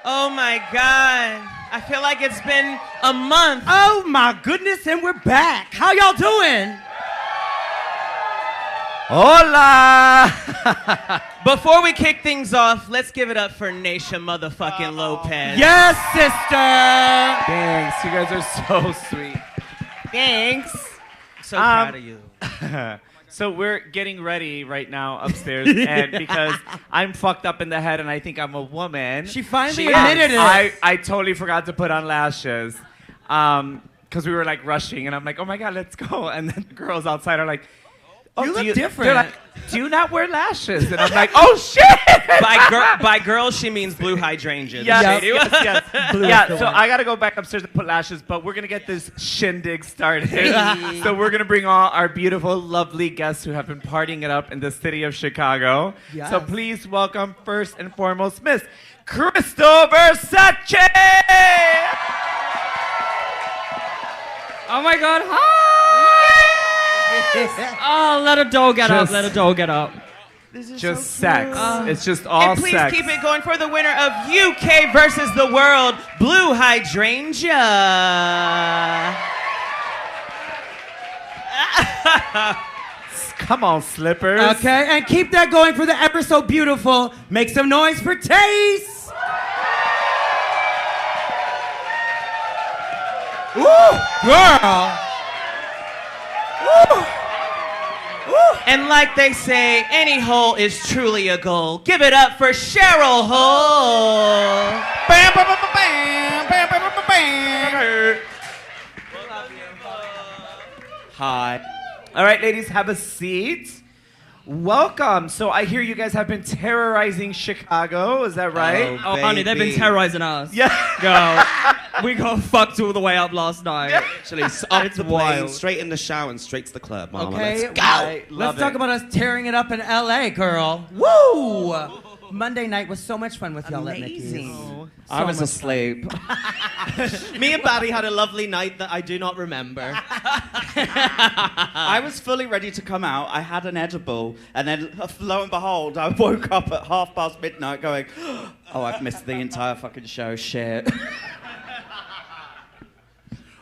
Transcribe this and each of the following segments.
Oh my God. I feel like it's been a month. Oh my goodness, and we're back. How y'all doing? Hola! Before we kick things off, let's give it up for Naysha motherfucking Lopez. Yes, sister. Thanks, you guys are so sweet. Thanks. So proud of you. So we're getting ready right now upstairs, and because I'm fucked up in the head and I think I'm a woman. She finally admitted it. I totally forgot to put on lashes. Because we were like rushing, and I'm like, oh my God, let's go. And then the girls outside are like, oh, You look different. They're like, do you not wear lashes? And I'm like, oh shit! By girls, she means blue hydrangea. Yes, Yep. yes. Blue is Yeah, the so one. I gotta go back upstairs and put lashes, but we're gonna get this shindig started. So we're gonna bring all our beautiful, lovely guests who have been partying it up in the city of Chicago. Yes. So please welcome first and foremost Miss Krystal Versace! Oh my God, hi! Oh, let a doll get up, let a doll get up. Just sex. It's just all And please sex. keep it going for the winner of UK versus the world, Blue Hydrangea. Come on, slippers. Okay, and keep that going for the ever so beautiful. Make some noise for Tayce. Ooh, girl. Ooh. And like they say, any hole is truly a goal. Give it up for Cheryl Hole. Bam, bam, bam, bam, bam, bam, bam, bam. Hi. All right, ladies, have a seat. Welcome. So I hear you guys have been terrorizing Chicago. Is that right? Oh, honey, they've been terrorizing us. Yeah. Girl, we got fucked all the way up last night. Actually, up It's the wild. plane, straight in the shower and straight to the club, mama. Okay, Let's go. Love let's talk it. about us tearing it up in LA, girl. Woo! Monday night was so much fun with y'all at Mickey's. Amazing. I was much asleep. Me and Batty had a lovely night that I do not remember. I was fully ready to come out. I had an edible, and then lo and behold, I woke up at midnight going, oh, I've missed the entire fucking show. Shit.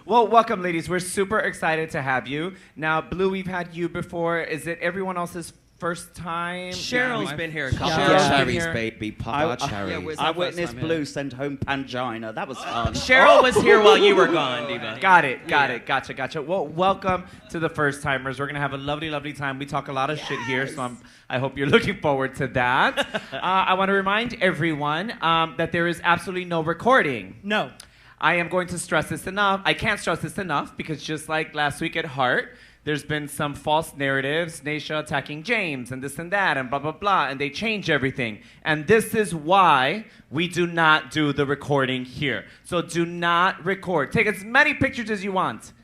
Well, welcome, ladies. We're super excited to have you. Now, Blue, we've had you before. Is it everyone else's first time? Cheryl's been here a couple Yeah. times. Cheryl's been Cherries, here. baby. Papa cherries. where's I our first witnessed time here? Blue send home Pangina. That was fun. Cheryl was here while you were gone, Diva. Got it. Gotcha. Well, welcome to the first timers. We're gonna have a lovely, lovely time. We talk a lot of shit here, so I hope you're looking forward to that. I want to remind everyone that there is absolutely no recording. No. I am going to stress this enough. I can't stress this enough because just like last week at Heart, there's been some false narratives, Naysha attacking James and this and that and blah, blah, blah, and they change everything. And this is why we do not do the recording here. So do not record. Take as many pictures as you want,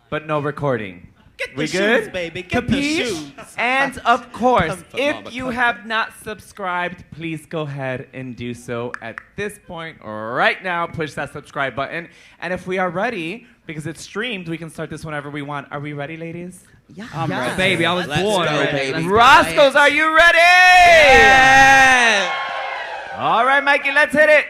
but no recording. Get the We shoes, good? baby. Get the Capiche? shoes. And of course, Comfort, mama, if you comfort. have not subscribed, please go ahead and do so at this point right now. Push that subscribe button. And if we are ready, because it's streamed, we can start this whenever we want. Are we ready, ladies? Yeah. I'm ready. Baby, I was Let's born go, ready. baby. Roscoe's, are you ready? Yeah. All right, Mikey, let's hit it.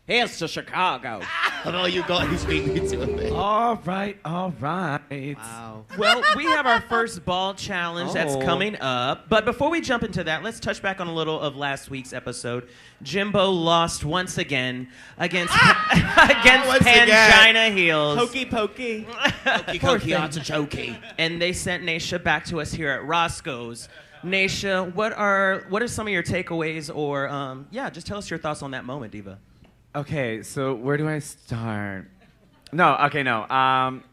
Here's to Chicago. Oh, you got his feet into a bit. All right. Wow. Well, we have our first ball challenge that's Oh. coming up. But before we jump into that, let's touch back on a little of last week's episode. Jimbo lost once again against against Once again. Pangina Heels. Hokey pokey. Hokey cokey artichokey. And they sent Naysha back to us here at Roscoe's. Naysha, what are some of your takeaways or just tell us your thoughts on that moment, Diva. Okay, so where do I start? No.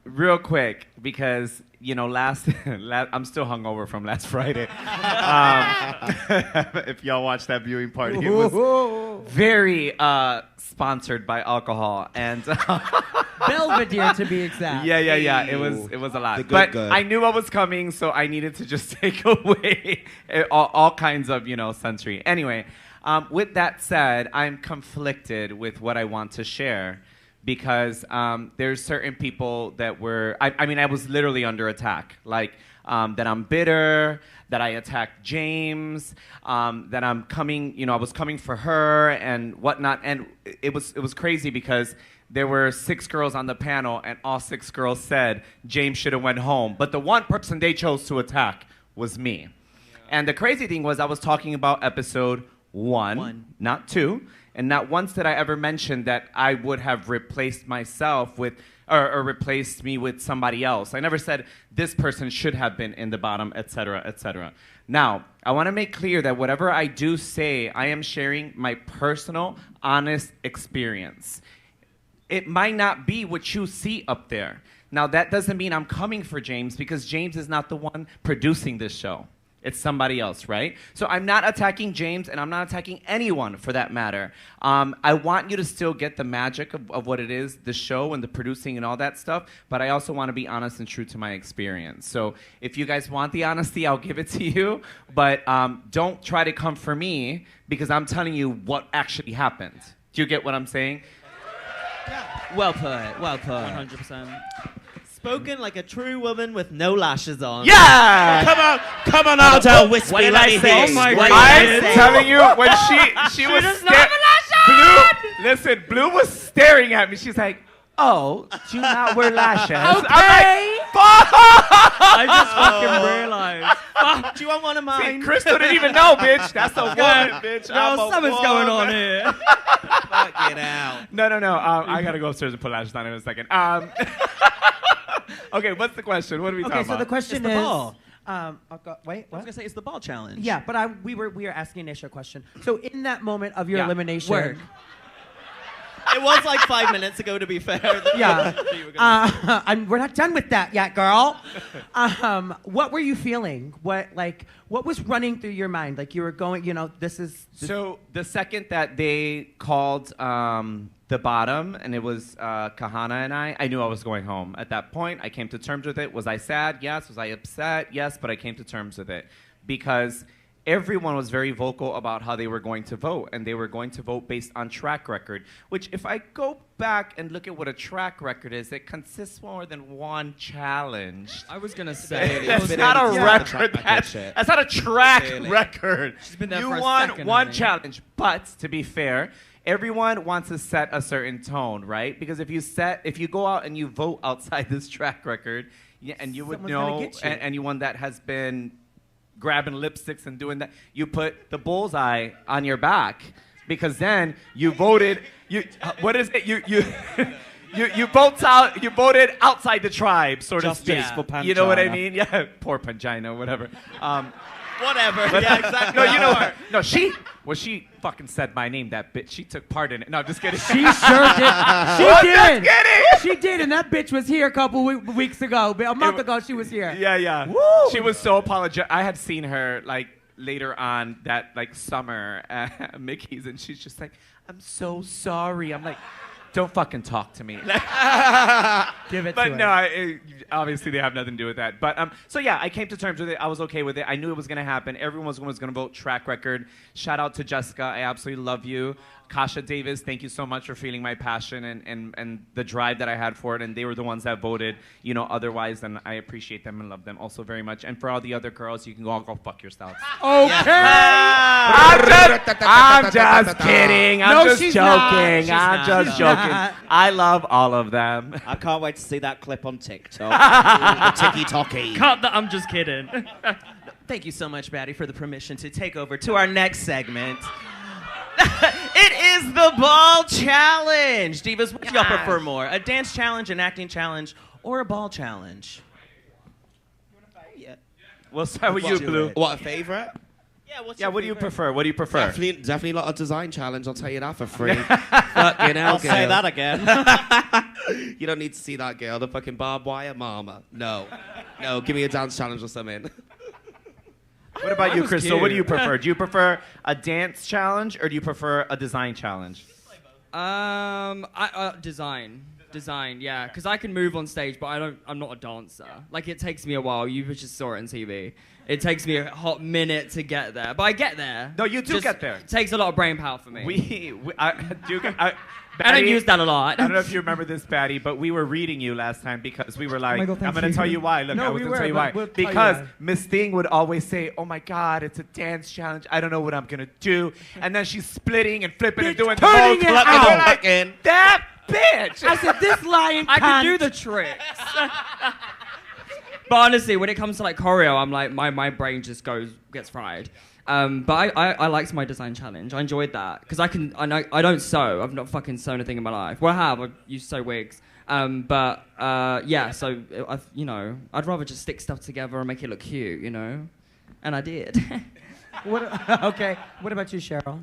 Real quick, because I'm still hungover from last Friday. If y'all watched that viewing party, it was very sponsored by alcohol and. Belvedere, to be exact. Yeah. It was a lot. The good But good. I knew what was coming, so I needed to just take away all kinds of sensory. Anyway, with that said, I'm conflicted with what I want to share because there's certain people that were, I mean, I was literally under attack. Like, that I'm bitter, that I attacked James, that I'm coming, I was coming for her and whatnot. And it was crazy because there were 6 girls on the panel, and all 6 girls said James should have went home. But the one person they chose to attack was me. Yeah. And the crazy thing was I was talking about episode 1, not 2. And not once did I ever mention that I would have replaced myself with, or replaced me with somebody else. I never said this person should have been in the bottom, et cetera, et cetera. Now, I want to make clear that whatever I do say, I am sharing my personal, honest experience. It might not be what you see up there. Now, that doesn't mean I'm coming for James, because James is not the one producing this show. It's somebody else, right? So I'm not attacking James, and I'm not attacking anyone for that matter. I want you to still get the magic of what it is, the show and the producing and all that stuff, but I also want to be honest and true to my experience. So if you guys want the honesty, I'll give it to you, but don't try to come for me, because I'm telling you what actually happened. Do you get what I'm saying? Yeah. Well put. 100%. Spoken like a true woman with no lashes on. Yeah! Come on out, Wispy. What did I say? Oh my What did God. I I'm say? telling you, when she was Blue was staring at me. She's like, "Oh, do you not wear lashes?" Okay. I'm like, "Fuck!" I just fucking realized. Fuck, do you want one of See, mine? Krystal didn't even know, bitch. That's a woman, bitch. I'm No, a something's going on woman. here. Fuck it out. No. I gotta go upstairs and put lashes on in a second. Okay, what's the question? What are we talking Okay, so about? the question It's the is. ball. Wait, I was what? gonna say it's the ball challenge. Yeah, but we were asking Naysha a question. So in that moment of your Yeah. elimination, Word. It was like 5 minutes ago, to be fair. Yeah. that you were gonna- we're not done with that yet, girl. What were you feeling? What was running through your mind? Like you were going, this is. So the second that they called the bottom, and it was Kahana and I knew I was going home. At that point, I came to terms with it. Was I sad? Yes. Was I upset? Yes. But I came to terms with it because everyone was very vocal about how they were going to vote, and they were going to vote based on track record, which if I go back and look at what a track record is, it consists more than one challenge. I was gonna say That's not a record. That's not a track record. She's been there you for a won second, one honey. challenge, but to be fair, everyone wants to set a certain tone, right? Because if you go out and you vote outside this track record, and you would Someone's gonna know, get you. and one that has been grabbing lipsticks and doing that, you put the bullseye on your back, because then you voted. What is it? You voted outside the tribe, sort of speak. You know what I mean? Yeah, poor Pangina, whatever. Whatever. Yeah, exactly. No, she fucking said my name, that bitch. She took part in it. No, I'm just kidding. She sure did. She I'm did. just kidding. She did, and that bitch was here a couple weeks ago. A month ago, she was here. Yeah. Woo. She was so apologetic. I had seen her like later on that like summer at Mickey's, and she's just like, "I'm so sorry." I'm like, "Don't fucking talk to me." Give it But to no, her. obviously they have nothing to do with that. But so yeah, I came to terms with it. I was okay with it. I knew it was gonna happen. Everyone was gonna vote track record. Shout out to Jessica. I absolutely love you. Kasha Davis, thank you so much for feeling my passion and the drive that I had for it. And they were the ones that voted, otherwise. And I appreciate them and love them also very much. And for all the other girls, you can all go fuck yourselves. Okay. I'm just kidding. I'm No, just she's joking. not. She's I'm not. just She's joking. not. I love all of them. I can't wait to see that clip on TikTok. The ticky-tocky. Cut that. I'm just kidding. Thank you so much, Batty, for the permission to take over to our next segment. It is the ball challenge. Divas, what do y'all prefer more? A dance challenge, an acting challenge, or a ball challenge? We'll start with you, Blue. What, a favourite? Yeah, what do you prefer? What do you prefer? Definitely not a design challenge, I'll tell you that for free. Fucking hell, I'll say that again. You don't need to see that girl, the fucking barbed wire mama. No, give me a dance challenge or something. What about you, was Krystal? What do cute. you prefer? Do you prefer a dance challenge or do you prefer a design challenge? Design. Design, yeah, because I can move on stage, but I'm not a dancer. Like, it takes me a while. You just saw it on TV. It takes me a hot minute to get there, but I get there. No, you do get there. It takes a lot of brain power for me. Batty, I don't use that a lot. I don't know if you remember this, Batty, but we were reading you last time because we were like, God, I'm going to tell you why. Look, I was going to tell you why. Because Miss Thing would always say, oh my God, it's a dance challenge. I don't know what I'm going to do. And then she's splitting and flipping and doing the whole it out. like, that bitch. I said, this lion I can't. can do the tricks. But honestly, when it comes to like choreo, I'm like, my brain just gets fried. But I liked my design challenge. I enjoyed that because I don't sew. I've not fucking sewn a thing in my life. Well, I have. I used to sew wigs. Yeah. So I'd rather just stick stuff together and make it look cute, you know. And I did. Okay. What about you, Cheryl?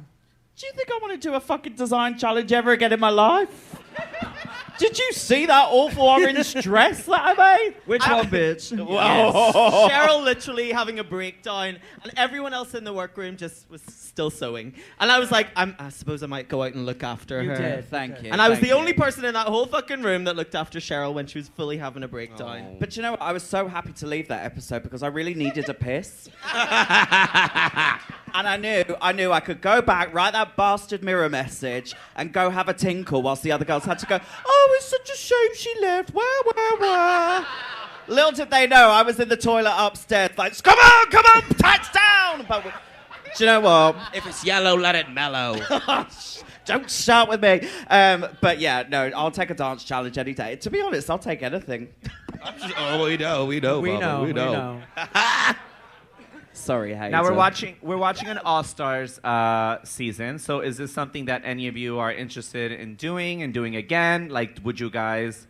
Do you think I want to do a fucking design challenge ever again in my life? Did you see that awful orange dress that I made? Which one, bitch? Whoa. Cheryl literally having a breakdown, and everyone else in the workroom just was still sewing. And I was like, I suppose I might go out and look after her. You did. Thank you. And I was thank the only you. person in that whole fucking room that looked after Cheryl when she was fully having a breakdown. But you know what? I was so happy to leave that episode because I really needed a piss. And I knew I could go back, write that bastard mirror message, and go have a tinkle whilst the other girls had to go, oh, it's such a shame she left. Where? Little did they know, I was in the toilet upstairs, like, come on, touchdown! But do you know what? If it's yellow, let it mellow. Don't start with me. But yeah, no, I'll take a dance challenge any day. To be honest, I'll take anything. Oh, we know, Bubba, we know. Sorry, hater. Now we're watching an All Stars season. So is this something that any of you are interested in doing and doing again? Like, would you guys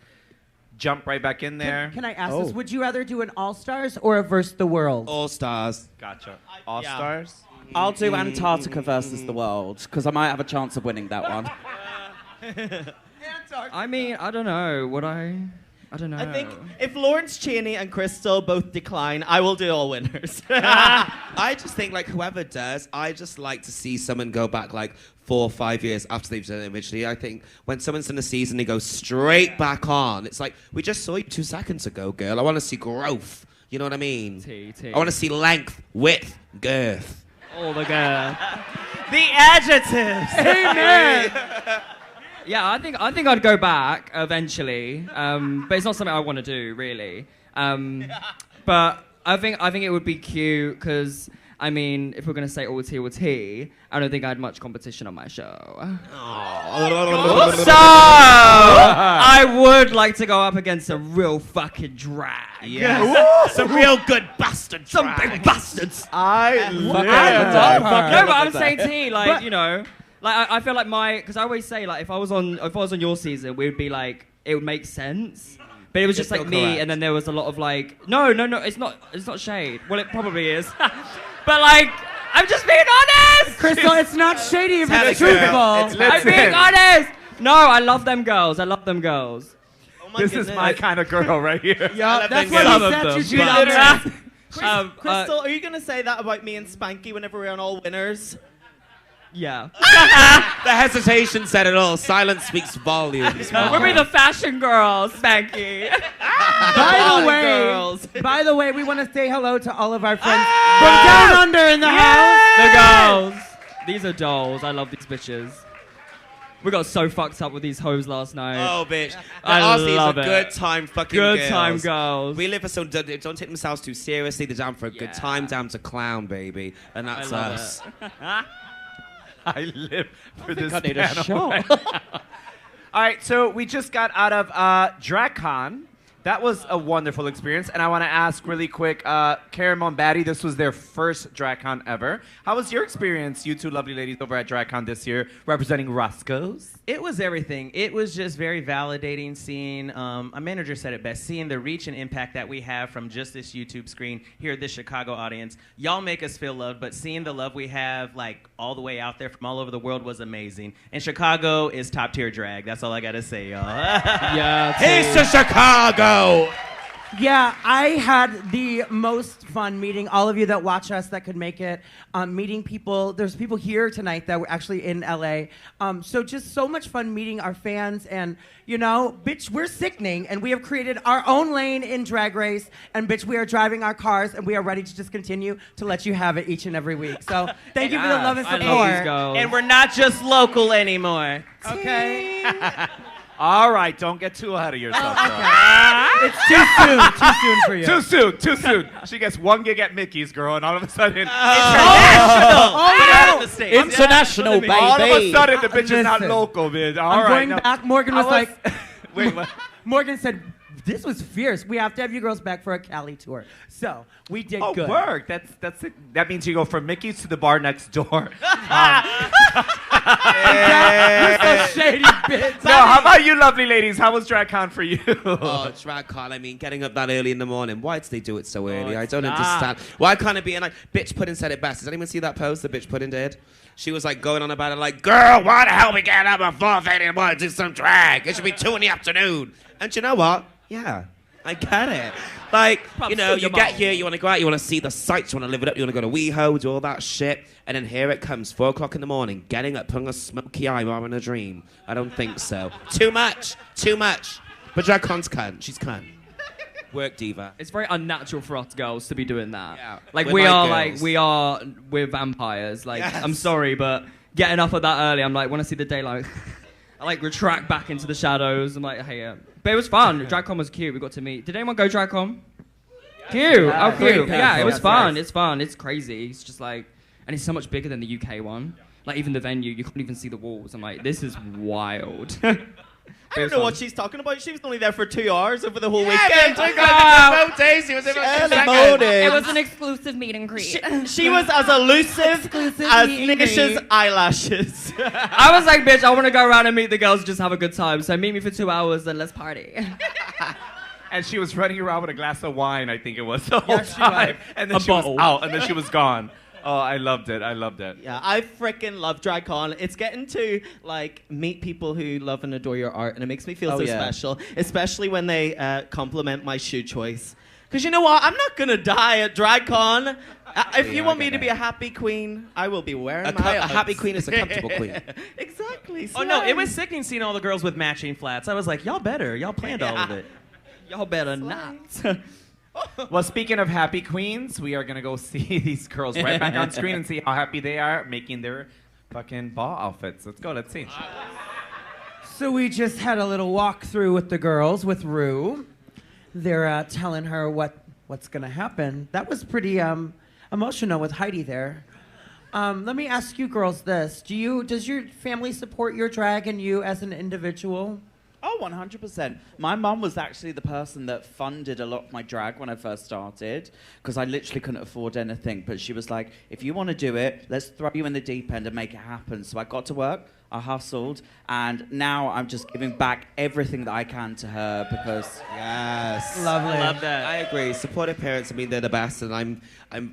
jump right back in there? Can I ask this? Would you rather do an All-Stars or a Versus the World? All Stars. Gotcha. All Stars. I'll do Antarctica versus the world because I might have a chance of winning that one. I mean, I don't know. I don't know. I think if Lawrence Chaney and Krystal both decline, I will do all winners. I just think, like, whoever does, I just like to see someone go back, like, 4 or 5 years after they've done it originally. I think when someone's in a season, they go straight back on. It's like, we just saw you 2 seconds ago, girl. I want to see growth. You know what I mean? I want to see length, width, girth. All the girl. The adjectives. Amen. Yeah, I think I'd go back eventually, but it's not something I want to do really. But I think it would be cute because I mean, if we're gonna say all tea, I don't think I had much competition on my show. So I would like to go up against a real fucking drag. Yeah. Some real good bastard Some drag. big bastards. I love her. No, but I'm saying to you, like, you know, like I feel like because I always say, like, if I was on your season, we would be like, it would make sense. But it was just like me, correct. and then there was a lot of like, no, it's not shade. Well, it probably is, but like, I'm just being honest. Krystal, it's not shady if Tell it's it, girl. truthful. I'm being honest. No, I love them girls. Oh my This goodness. is my kind of girl right here. Yeah, that's them what girls. he said. Some of them, You Krystal, are you going to say that about me and Spanky whenever we're on All Winners? yeah. The hesitation said it all. Silence speaks volumes. We'll be the fashion girls, Spanky. By the way, we want to say hello to all of our friends from down under in the house. The girls. These are dolls. I love these bitches. We got so fucked up with these hoes last night. Oh, bitch. I RC's love a it. good time fucking Good girls. time girls. We live for some... Don't take themselves too seriously. They're down for a good Yeah. time, down to clown, baby. And that's love us. I live for this I need a panel shot. right now. All right, so we just got out of DragCon. That was a wonderful experience, and I want to ask really quick, Karen and Batty, this was their first DragCon ever. How was your experience, you two lovely ladies over at DragCon this year, representing Roscoe's? It was everything. It was just very validating seeing, a manager said it best, seeing the reach and impact that we have from just this YouTube screen here at this Chicago audience. Y'all make us feel loved, but seeing the love we have, like, all the way out there from all over the world was amazing. And Chicago is top tier drag. That's all I got to say, y'all. Yeah. Here's to Chicago! Yeah, I had the most fun meeting all of you that watch us that could make it. Meeting people. There's people here tonight that were actually in LA. So just so much fun meeting our fans. And, you know, bitch, we're sickening. And we have created our own lane in Drag Race. And, bitch, we are driving our cars. And we are ready to just continue to let you have it each and every week. So thank you for the love and I support. love these girls. And we're not just local anymore. Okay. All right, don't get too ahead of yourself. It's too soon. Too soon for you. Too soon, too soon. She gets 1 gig at Mickey's, girl, and all of a sudden, International, baby. all of a sudden, the bitch is not Listen. local, bitch. All I'm right, going now- back. Morgan was like, wait, what? Morgan said, this was fierce. We have to have you girls back for a Cali tour. So we did Oh, good. work. That's it. That means you go from Mickey's to the bar next door. You're so shady, bitch. No, how about you, lovely ladies? How was DragCon for you? Oh, DragCon, I mean, getting up that early in the morning. Why did they do it so early? I don't understand. Why can't it be? And like, Bitch Pudding said it best. Does anyone see that post that Bitch Pudding did? She was like going on about it like, girl, why the hell we getting up at 4:30 in the morning to do some drag? It should be 2 in the afternoon. And you know what? Yeah, I get it. Like, you know, you get here, you want to go out, you want to see the sights, you want to live it up, you want to go to WeHo, do all that shit. And then here it comes, 4 o'clock in the morning, getting up, putting a smoky eye while I'm in a dream. I don't think so. Too much. But DragCon's cunt. She's cunt. Work diva. It's very unnatural for us girls to be doing that. Yeah. Like We're we're vampires. Like Yes. I'm sorry, but getting up at that early, I'm like, when I see the daylight, I like retract back into the shadows. I'm like, hey, but it was fun. DragCon was cute. We got to meet. Did anyone go DragCon? Cute. Yeah. Oh, cute. Yeah, it was Yes, fun. yes. It's fun. It's crazy. It's just like, and it's so much bigger than the UK one. Like even the venue, you couldn't even see the walls. I'm like, this is wild. I don't know what she's talking about. She was only there for 2 hours over the whole weekend. Tayce, he was in Early morning. It was an exclusive meet and greet. She was as elusive as meet and Naysha's greet. eyelashes. I was like, bitch, I want to go around and meet the girls and just have a good time. So meet me for 2 hours and let's party. And she was running around with a glass of wine, I think it was, the whole Yes, she time. was. And then A she was bottle. out, and then she was gone. Oh, I loved it. Yeah, I freaking love DragCon. It's getting to like meet people who love and adore your art, and it makes me feel Oh, so yeah. special, especially when they compliment my shoe choice. Because you know what? I'm not gonna die at DragCon. If you want me to be a happy queen, I will be wearing A my happy queen is a comfortable queen. Exactly. Oh no, it was sickening seeing all the girls with matching flats. I was like, y'all better. Y'all planned all of it. Y'all better not. Well, speaking of happy queens, we are going to go see these girls right back on screen and see how happy they are making their fucking ball outfits. Let's go. Let's see. So we just had a little walkthrough with the girls, with Rue. They're telling her what's going to happen. That was pretty emotional with Heidi there. Let me ask you girls this. Does your family support your drag and you as an individual? Oh, 100%. My mum was actually the person that funded a lot of my drag when I first started, because I literally couldn't afford anything. But she was like, if you want to do it, let's throw you in the deep end and make it happen. So I got to work, I hustled, and now I'm just giving back everything that I can to her because... Yes. Lovely. Love that. I agree. Supportive parents, I mean, they're the best, and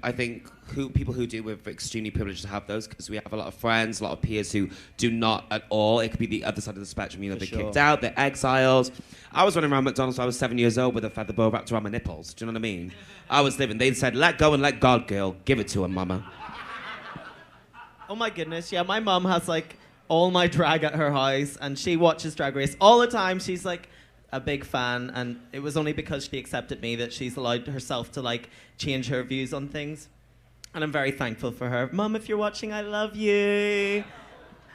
I think people who do, we're extremely privileged to have those because we have a lot of friends, a lot of peers who do not at all. It could be the other side of the spectrum. You know, For they're sure. kicked out, they're exiled. I was running around McDonald's when I was 7 years old with a feather boa wrapped around my nipples. Do you know what I mean? I was living. They said, let go and let God, girl. Give it to him, mama. Oh my goodness, yeah, my mom has like all my drag at her house, and she watches Drag Race all the time. She's like a big fan, and it was only because she accepted me that she's allowed herself to like change her views on things. And I'm very thankful for her. Mum, if you're watching, I love you.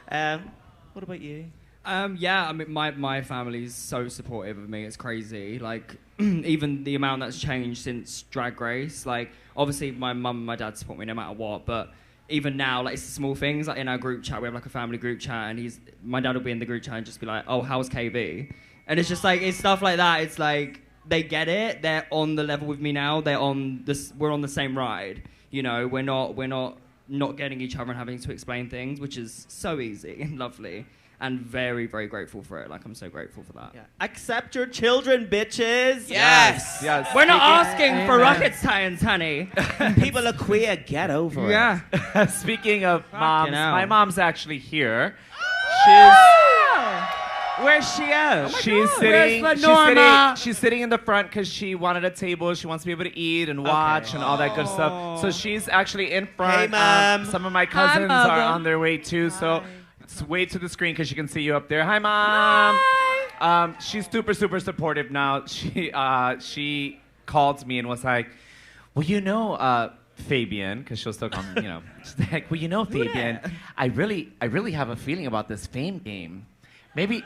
What about you? Yeah, I mean, my family's so supportive of me. It's crazy. Like, even the amount that's changed since Drag Race. Like, obviously, my mum and my dad support me no matter what. But even now, like, it's the small things. Like, in our group chat, we have, like, a family group chat. And my dad will be in the group chat and just be like, oh, how's KV? And it's just, like, it's stuff like that. It's, like, they get it. They're on the level with me now. We're on the same ride. You know, we're not getting each other and having to explain things, which is so easy and lovely. And very, very grateful for it. Like, I'm so grateful for that. Yeah. Accept your children, bitches. Yes. Yes. We're not asking for Amen. rocket science, honey. People are queer. Get over it. Yeah. Speaking of moms, hell. my mom's actually here. She's Where's she at? She's Where's the Norma? she's sitting in the front because she wanted a table. She wants to be able to eat and watch and all that good stuff. So she's actually in front. Hey, Mom. Some of my cousins are Mother. on their way too. So wave to the screen because she can see you up there. Hi, Mom. She's super, super supportive now. She called me and was like, well, you know, Fabian, because she'll still call me, you know. She's like, well, you know, Fabian, I really have a feeling about this fame game. Maybe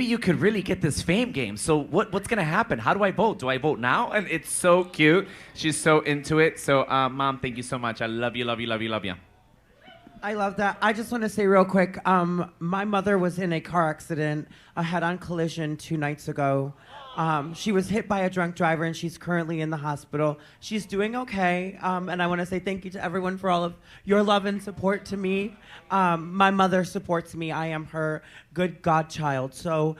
you could really get this fame game. So what's gonna happen? How do I vote? Do I vote now? And it's so cute. She's so into it. So, Mom, thank you so much. I love you, love you, love you, love you. I love that. I just want to say real quick, my mother was in a car accident, a head-on collision 2 nights ago. She was hit by a drunk driver, and she's currently in the hospital. She's doing okay, and I want to say thank you to everyone for all of your love and support to me. My mother supports me. I am her good godchild. So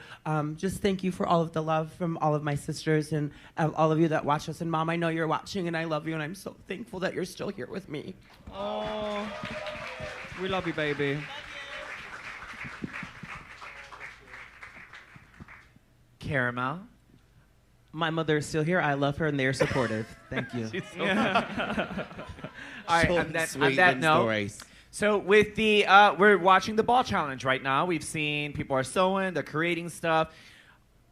just thank you for all of the love from all of my sisters and all of you that watch us. And Mom, I know you're watching, and I love you, and I'm so thankful that you're still here with me. Oh, we love you, baby. Caramel. My mother is still here. I love her, and they are supportive. Thank you. All right, Short on and that sweet note, wins the race. so with the, we're watching the ball challenge right now. We've seen people are sewing, they're creating stuff.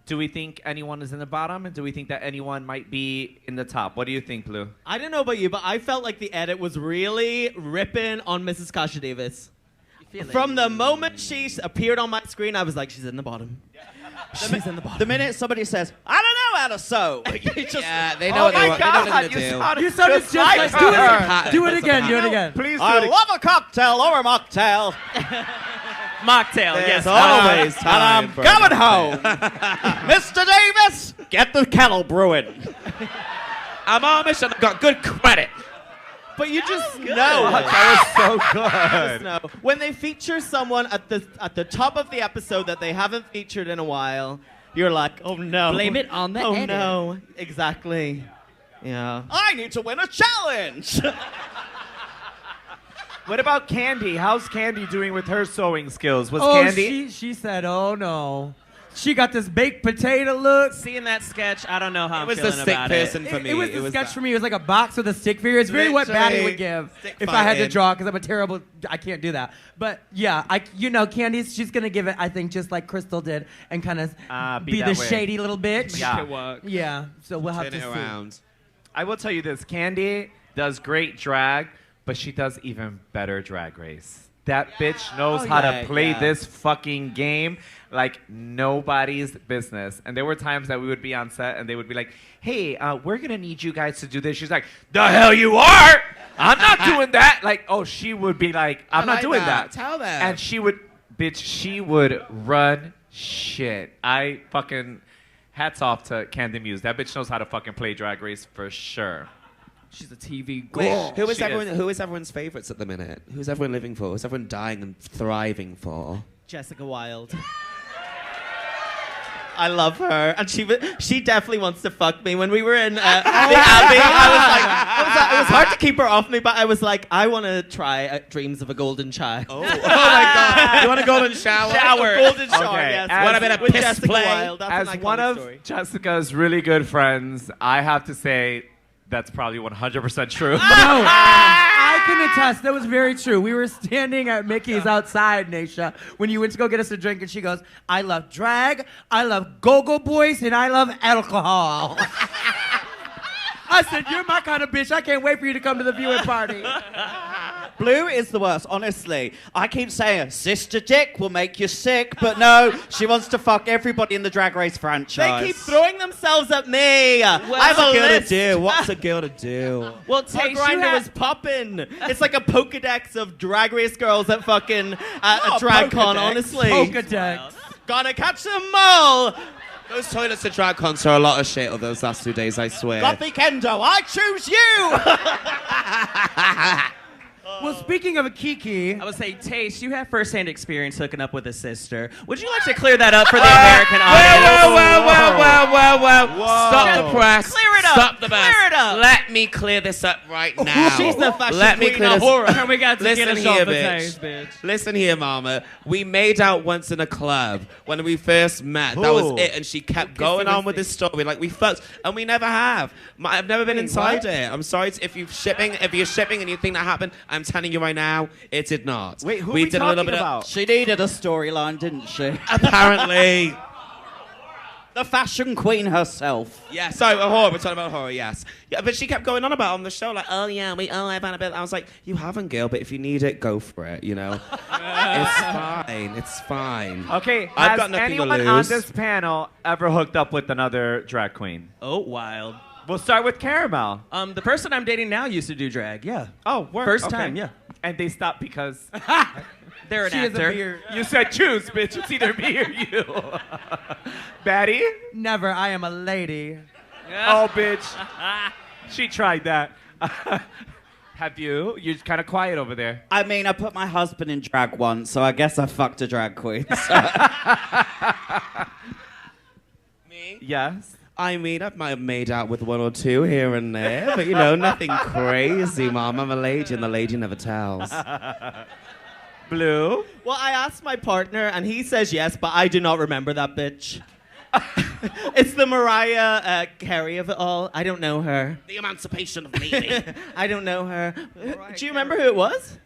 Do we think anyone is in the bottom, and do we think that anyone might be in the top? What do you think, Blue? I don't know about you, but I felt like the edit was really ripping on Mrs. Kasha Davis. From the moment she appeared on my screen, I was like, she's in the bottom. She's in the bottom. The minute somebody says, I don't know how to sew, you just, Yeah, they know what they want. They know what they're gonna do. You sounded just like, her. do it again, do it again. Please do I it. love a cocktail or a mocktail. Mocktail, There's yes. always time and I'm for a coming home. Mr. Davis, get the kettle brewing. I'm Amish and I've got good credit. But you just know. That was so Just good. know. When they feature someone at the top of the episode that they haven't featured in a while, you're like, oh no. Blame it on the Oh edit. no. Exactly. Yeah. I need to win a challenge. What about Candy? How's Candy doing with her sewing skills? Was Oh, Candy? she said, oh no. She got this baked potato look. Seeing that sketch, I don't know how It I'm was the feeling sick about person it. for me. It was the sketch that. for me. It was like a box with a stick figure. It's really what Batty Literally would give stick if I had to fighting. draw, because I'm a terrible. I can't do that. But yeah, Candy's. She's gonna give it. I think just like Krystal did, and kind of Be be that the way. shady little bitch. Yeah. It work. Yeah. So we'll have Turn to it see. around. I will tell you this: Candy does great drag, but she does even better Drag Race. That bitch knows Oh, how yeah, to play yeah. this fucking game like nobody's business. And there were times that we would be on set and they would be like, hey, we're going to need you guys to do this. She's like, the hell you are? I'm not doing that. Like, oh, she would be like, I'm I not like doing that. that. Tell them. And she would run shit. I fucking, hats off to Candy Muse. That bitch knows how to fucking play Drag Race for sure. She's a TV Wait, girl. who is She everyone? is. Who is everyone's favourites at the minute? Who's everyone living for? Who's everyone dying and thriving for? Jessica Wilde. I love her, and she definitely wants to fuck me. When we were in the Abbey, it was hard to keep her off me, but I was like, I want to try Dreams of a Golden Child. Oh my God! You want a golden shower? A golden shower, Okay, yes. as- What about a With piss Jessica play? Wilde. That's As an one iconic of story. Jessica's really good friends, I have to say that's probably 100% true. No, I can attest. That was very true. We were standing at Mickey's outside, Naysha, when you went to go get us a drink, and she goes, I love drag, I love go-go boys, and I love alcohol. I said, you're my kind of bitch. I can't wait for you to come to the viewing party. Blue is the worst, honestly. I keep saying, Sister Dick will make you sick, but no, she wants to fuck everybody in the Drag Race franchise. They keep throwing themselves at me. I have What's a a girl list. to do? What's a girl to do? Well, Tayce, Tayce you Grinder had- was popping. It's like a Pokedex of Drag Race girls at fucking a Not drag con, Pokedex. honestly. Pokedex. Gonna catch them all. Those toilets at drag cons are a lot of shit. Of those last 2 days, I swear. Gothic Endo, I choose you! Well, speaking of a Kiki, I would say, Tayce, you have firsthand experience hooking up with a sister. Would you like to clear that up for the American audience? Stop the press. Clear it up. Stop the press. Clear it up. Let me clear this up right now. She's the fashion Let me queen clear of this. horror. Can we get to Listen get a here, shot for bitch. Tayce, bitch? Listen here, mama. We made out once in a club when we first met. That was it. And she kept going on with this story. Like, we fucked. And we never have. I've never been inside it. I'm sorry if you're shipping and you think that happened. I'm telling you right now, it did not. Wait, who we are we did a little talking bit about? She needed a storyline, didn't she? Apparently. The fashion queen herself. Yeah, sorry, horror. We're talking about horror, yes. Yeah, but she kept going on about it on the show, like, I've had a bit. I was like, you haven't, girl, but if you need it, go for it, you know? It's fine. It's fine. Okay, I've has got nothing to anyone on lose. this panel ever hooked up with another drag queen? Oh, wild. We'll start with Caramel. The person I'm dating now used to do drag, yeah. Oh, work. First Okay. time, yeah. And they stopped because They're an she has a actor. beard. you said choose, bitch. It's either me or you. Batty? Never. I am a lady. Oh, bitch. She tried that. Have you? You're kind of quiet over there. I mean, I put my husband in drag once, so I guess I fucked a drag queen. Me? Yes. I mean, I might have made out with one or two here and there, but, you know, nothing crazy, Mom. I'm a lady, and the lady never tells. Blue? Well, I asked my partner, and he says yes, but I do not remember that bitch. It's the Mariah Carey of it all. I don't know her. The emancipation of lady. I don't know her. Do you remember who it was?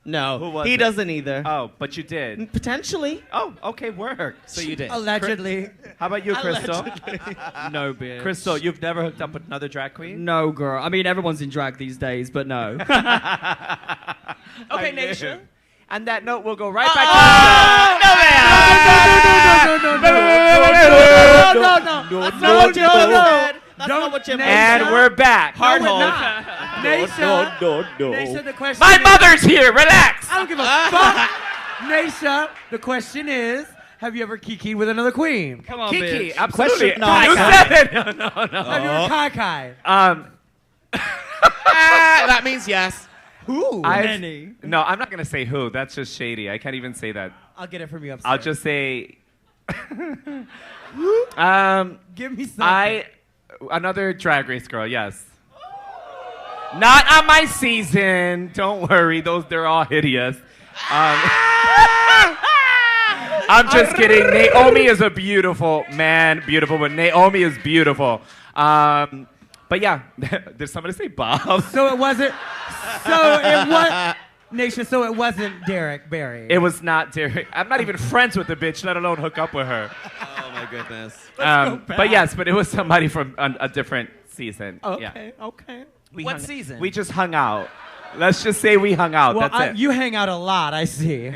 No. Who was he it? doesn't either. Oh, but you did. Potentially. Oh, okay, work. So you did. Allegedly. How about you, Krystal? No, bitch. Crystal, you've never hooked up with another drag queen? No, girl. I mean, everyone's in drag these days, but no. Okay, Naysha. On that note, we'll go right back That's not what Jim to said. And we're back. Hard hold. Naysha. Naysha, the question My is, mother's here. Relax. I don't give a fuck. Naysha, the question is, have you ever kikied with another queen? Come on, Kiki, bitch. absolutely. Question not You asked. said it. No. Have you ever kai-kai? That means yes. Who? Many. No, I'm not going to say who. That's just shady. I can't even say that. I'll get it from you upstairs. I'll just say... Give me something. Another Drag Race girl, yes. Not on my season. Don't worry. They're all hideous. I'm just kidding. Naomi is a beautiful man. Beautiful, but Naomi is beautiful. But yeah, did somebody say Bob? So it wasn't. So it was. Naysha, so it wasn't Derek Barry. It was not Derek. I'm not even friends with the bitch, let alone hook up with her. Oh, my goodness. But yes, but it was somebody from a different season. Okay, Yeah. okay. What season? We just hung out. Let's just say we hung out. Well, That's it. you hang out a lot, I see.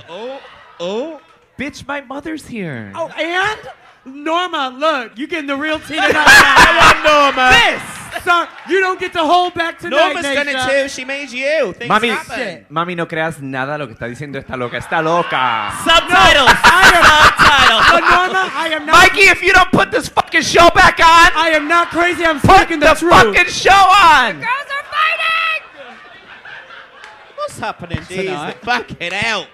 Oh, bitch, my mother's here. Oh, and Norma, look, you getting the real tea tonight. I want Norma. This, son, you don't get to hold back tonight, Norma's done it Naysha. too. She made you. Things Mami, happen. mami, no creas nada lo que está diciendo esta loca. Está loca. Subtitles. Subtitles. But Norma, I am not. Mikey, if you don't put this fucking show back on, I am not crazy. I'm put speaking the the truth. fucking show on. Girls are fighting! What's happening Jeez, tonight? fuck it out.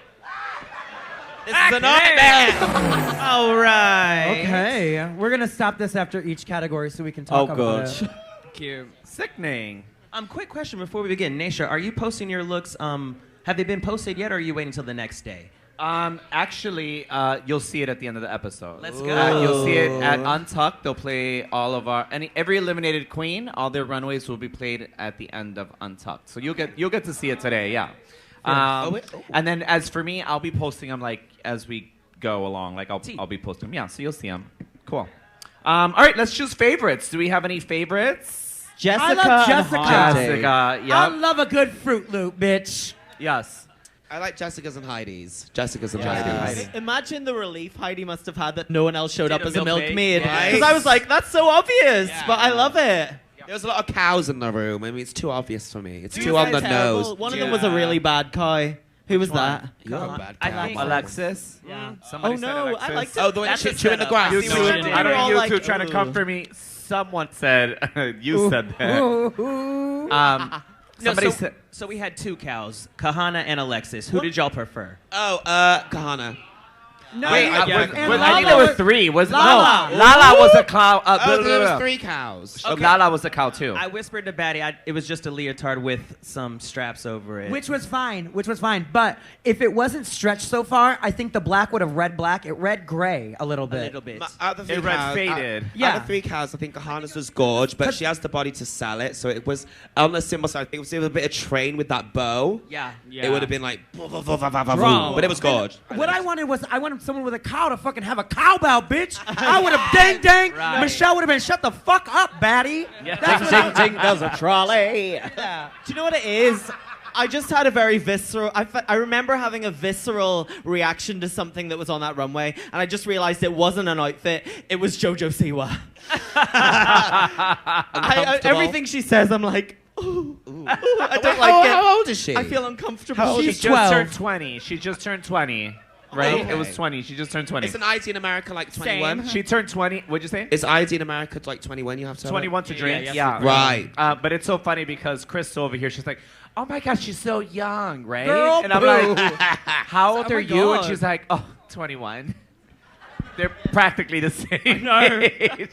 This is a Back it nightmare. All right. Okay, we're gonna stop this after each category so we can talk Oh, about good. it. Cute. Sickening. Quick question before we begin. Naysha, are you posting your looks? Have they been posted yet, or are you waiting until the next day? Actually, you'll see it at the end of the episode. Let's go. You'll see it at Untucked. They'll play all of every eliminated queen. All their runways will be played at the end of Untucked. So you'll get to see it today. Yeah. And then as for me, I'll be posting them like as we go along. Like I'll be posting them. Yeah. So you'll see them. Cool. All right. Let's choose favorites. Do we have any favorites? Jessica. I love Jessica. And Heidi. Jessica. I Yep. love a good Fruit Loop, bitch. Yes. I like Jessica's and Heidi's. Jessica's and Yeah. Heidi's. Imagine the relief Heidi must have had that no one else showed Did up a as a milkmaid. milkmaid. Right. Because I was like, that's so obvious, Yeah. but I love it. There's a lot of cows in the room. I mean, it's too obvious for me. It's You too on guys the terrible. nose. One of them was a really bad cow. Who was that? You're a bad I cow. think- Alexis. Yeah. Somebody Oh, said no, Alexis. I liked it. Oh, the one That's a chewing the setup. grass. You See two, what you did. I don't We're all know you like, two trying to ooh. come for me. Someone said you said that. No, Somebody so, said. so we had two cows, Kahana and Alexis. Who did y'all prefer? Oh, Kahana. No, Wait, and I think Lala there were was- 3. Was Lala. No, Lala was a cow. Oh, there was 3 cows. Oh, Lala was a cow too. I whispered to Batty, it was just a leotard with some straps over it. Which was fine. But if it wasn't stretched so far, I think the black would have read black. It read gray a little a bit. little bit. Out of the 3 It read cows, faded. Yeah. Out of the 3 cows, I think Kahana's was gorge, but she has the body to sell it. So it was on the symbol side. I think it was a bit of train with that bow. Yeah. It would have been like, Drama. but it was gorge. What I wanted someone with a cow to fucking have a cowbell, bitch. I would have dang. Right. Michelle would have been shut the fuck up, Batty. Yeah. That's what I- Ding, there's a trolley. Yeah. Do you know what it is? I just had a very visceral. I remember having a visceral reaction to something that was on that runway, and I just realized it wasn't an outfit. It was JoJo Siwa. Everything she says, I'm like, ooh. I don't like it. How old is she? I feel uncomfortable. How old She is just 12. turned 20. She just turned 20. Right? Okay. It was 20. She just turned 20. Isn't ID in America like 21? She turned 20. What'd you say? Is ID in America like 21? You have to have it? 21 to drink. yeah, Yeah. Right. But it's so funny because Krystal over here, she's like, oh my gosh, she's so young, right? Girl, and I'm boo. like, how old Oh are my you? And God. she's like, oh, 21. They're practically the same. I know. age.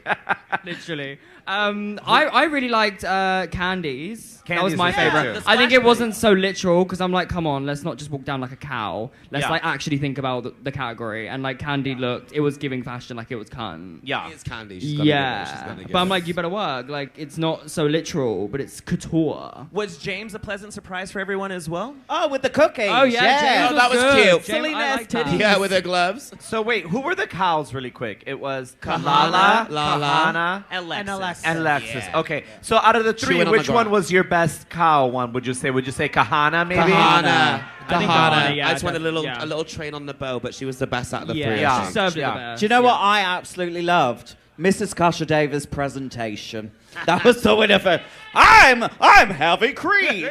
Literally. I really liked Candy's. That was Candy's my was good favorite. too. I think it wasn't so literal because I'm like, come on, let's not just walk down like a cow. Let's Yeah. like actually think about the category. And like Candy looked, it was giving fashion like it was cunt. Yeah. It's Candy. She's gonna give it. She's Yeah, gonna give but I'm it. like, you better work. Like, it's not so literal, but it's couture. Was James a pleasant surprise for everyone as well? Oh, with the cookies. Oh yeah, James Oh, that was good. cute. James, Selena I has like that. titties. Yeah, with her gloves. So wait, who were the cows really quick? It was Kahana, Kahana, Lala, Kahana, Alexis. Alexis. and Lexus. Yeah. Okay, so out of the 3, Chewing on the which one ground. was your best cow one, would you say? Would you say Kahana, maybe? Kahana. I think Kahana. Kahana, yeah, I just wanted yeah. a little train on the bow, but she was the best out of the 3. Yeah, I Yeah. she think. served it Yeah. the best. Do you know what I absolutely loved? Mrs. Kasha Davis' presentation. That was the winner for I'm heavy cream.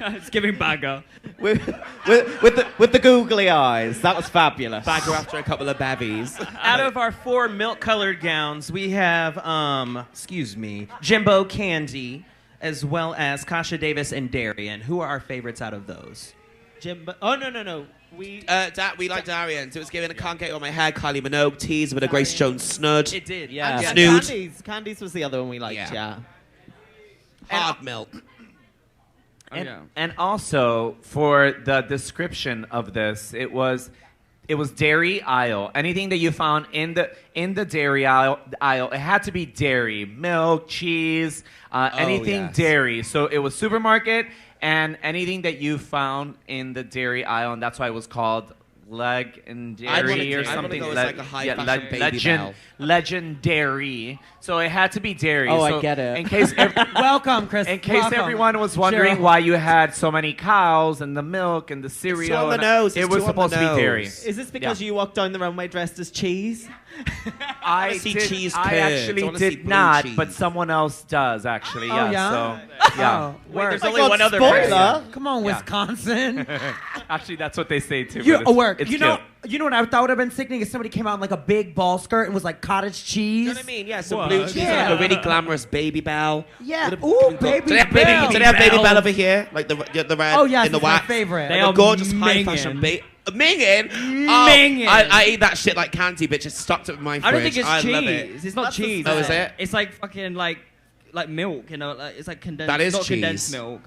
It's giving bagger. with the googly eyes. That was fabulous. Bagger after a couple of bevies. Out of our 4 milk-colored gowns, we have, Jimbo Candy, as well as Kasha Davis and Darian. Who are our favorites out of those? Jimbo. Oh, no. We We like Darian. So it was given a Can't Get It On My Head, Kylie Minogue tease with a Grace Jones snud. It did, Yeah. yeah. Snood. Candies was the other one we liked. Yeah. Yeah. Hard milk. And, yeah. and also for the description of this, it was dairy aisle. Anything that you found in the dairy aisle, it had to be dairy, milk, cheese, anything yes. dairy. So it was supermarket and anything that you found in the dairy aisle, and that's why it was called legendary or I wanna something. go with like a high fashion baby bell. Legendary. So it had to be dairy. Oh, I So get it. In case Welcome, Chris. in case Welcome. everyone was wondering Cheryl. why you had so many cows and the milk and the cereal, on the and nose, it it's was too on supposed the to be dairy. nose. Is this because Yeah. you walked down the runway dressed as cheese? I see did- cheese I curds. I actually wanna see did blue not, cheese. but someone else does actually. Oh, Yeah. yeah? So yeah. Oh, Wait, work. there's Oh my only God, one other spoiler. person. Come on, Yeah. Wisconsin. Actually, that's what they say too. You but it's- work. it's You know. cute. You know what I thought would have been sickening if somebody came out in like a big ball skirt and was like cottage cheese. You know what I mean? Yeah, some What? blue cheese Yeah. and like a really glamorous baby bell. Yeah. Would've Ooh, been good. baby Do they have bell. Do they have baby Bell. bell over here? Like the red Oh, yes, in the it's my wax. favorite. They Like are a gorgeous high minging. fashion minging. Minging. Oh, I eat that shit like candy, bitch. It's stuck to my fridge. I don't think it's I cheese. love it. It's not cheese. Oh, is it? It's like fucking like milk. You know, like, it's like condensed. That is not cheese. condensed milk.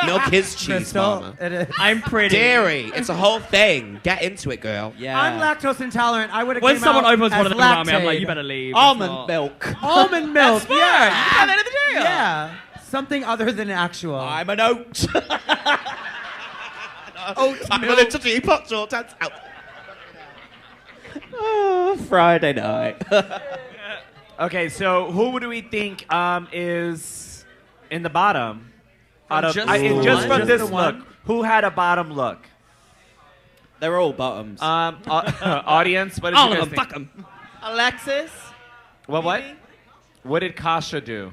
Milk is cheese, Crystal, mama. it is. I'm pretty. Dairy. It's a whole thing. Get into it, girl. Yeah. I'm lactose intolerant. I would have When came someone out opens one as of them around me, I'm like, lactate. you better leave. It's Almond not- milk. Almond milk. Yeah. You had that in the cereal. Yeah. Something other than actual. I'm an oat. I'm willing to do pot short dance out. Oh, Friday night. Okay, so who do we think is in the bottom? From just just the just one? from Just this the one? look, who had a bottom look? They're all bottoms. Audience, what did All you of guys them. think? Fuck them. Alexis. What? maybe? What did Kasha do?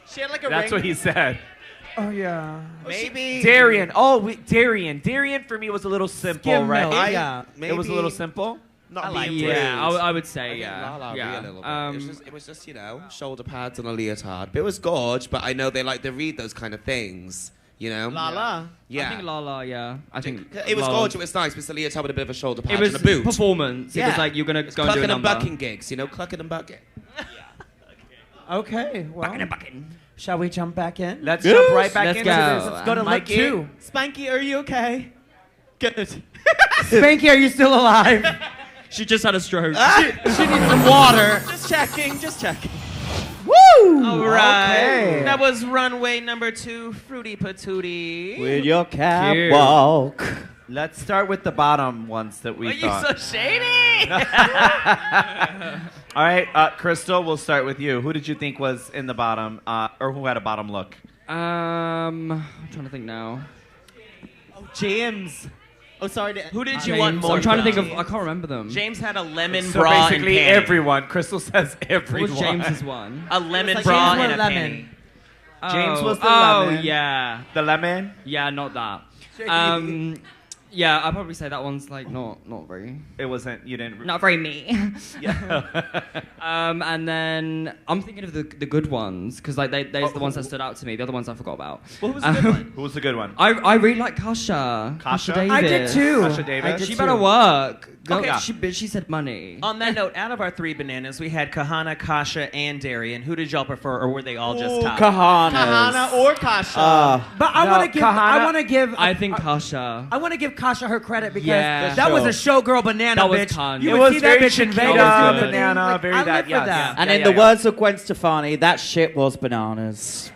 She had like a That's ring. what he said. Oh yeah. Maybe. Darian. Oh, Darian. Darian for me was a little simple, Skim right? milk. Yeah. It was a little simple. not like being it. rude. Yeah, I would say, I think yeah. Lala yeah. a little bit. It was just, you know, shoulder pads and a leotard. But it was gorge, but I know they like to read those kind of things, you know? Lala. Yeah. I think Lala, yeah. I think It was Lala- gorge, it was nice, but the leotard with a bit of a shoulder pad It was and a boot. performance. It was Yeah. like, you're going to go and do Clucking a and number. bucking gigs, you know? Clucking and bucking. Okay, well, shall we jump back in? Let's jump right back Let's into go. this. Let's go to look Mikey. 2. Spanky, are you okay? Good. Spanky, are you still alive? She just had a stroke. She needs some water. Just checking, just checking. Woo! All right. Okay. That was runway number 2, Fruity Patootie. With your Cute. catwalk. Let's start with the bottom ones that we Are you thought. so shady? All right, Krystal, we'll start with you. Who did you think was in the bottom, or who had a bottom look? I'm trying to think now. Oh, James. Oh, sorry. Who did you James. want more? I'm trying to think from? of. I can't remember them. James had a lemon So bra basically and panty. everyone. Krystal says What everyone. was James's one? A lemon like bra James and a wore lemon. panty. James was the Oh, lemon. yeah. The lemon? Yeah, not that. Yeah, I'd probably say that one's like not very. It wasn't, you didn't. Not very me. Yeah. And then I'm thinking of the good ones because like they're the ones that stood out to me. The other ones I forgot about. What was the good one? Who was the good one? I really like Kasha. Kasha? Davis. I did too. Kasha Davis? She better work. Go, Okay. She said money. On that note, out of our 3 bananas, we had Kahana, Kasha, and Darian. Who did y'all prefer, or were they all just top? Kahanas. Kahana or Kasha. But I No, want to give. I Kahana- want to give. I think Kasha. I want to give Kasha her credit because Yeah. that was a Sure. showgirl banana That was bitch. cunt. You It would was see that very bitch in Chiquita, Vegas doing the banana, thing. Like, very I that, live for yeah, that. And Yeah, in yeah, the yeah. words of Gwen Stefani, that shit was bananas.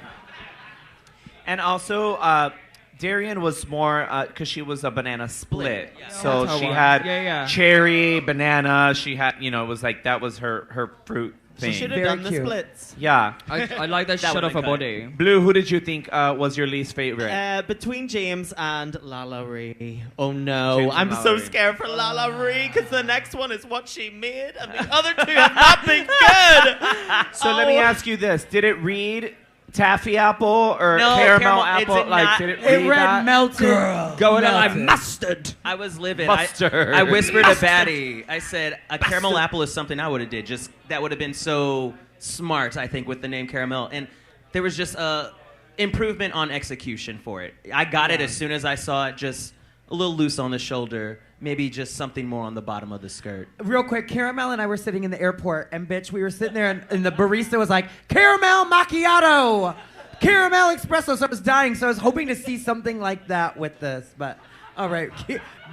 And also, Darian was more, because she was a banana split. So That's she how I- had yeah. cherry, banana. She had, you know, it was like, that was her fruit thing. She should have Very done the cute. splits. Yeah. I like that she That shut would've off her been body. Blue, who did you think was your least favorite? Between James and Lala Ree. Oh no, James and I'm Lala so Ree. scared for Lala Ree because the next one is what she made, and the other 2 have not been good. So let me ask you this. Did it read taffy apple or No, caramel it's apple? Like, not- did it It read read that? melted. Going in like Melted. mustard. I was livid. Mustard. I whispered to Batty. I said, a caramel apple is something I would have did. Just that would have been so smart, I think, with the name caramel. And there was just a improvement on execution for it. I got it as soon as I saw it, just a little loose on the shoulder. Maybe just something more on the bottom of the skirt. Real quick, Caramel and I were sitting in the airport, and bitch, we were sitting there, and the barista was like, "Caramel macchiato, caramel espresso." So I was dying. So I was hoping to see something like that with this, but all right,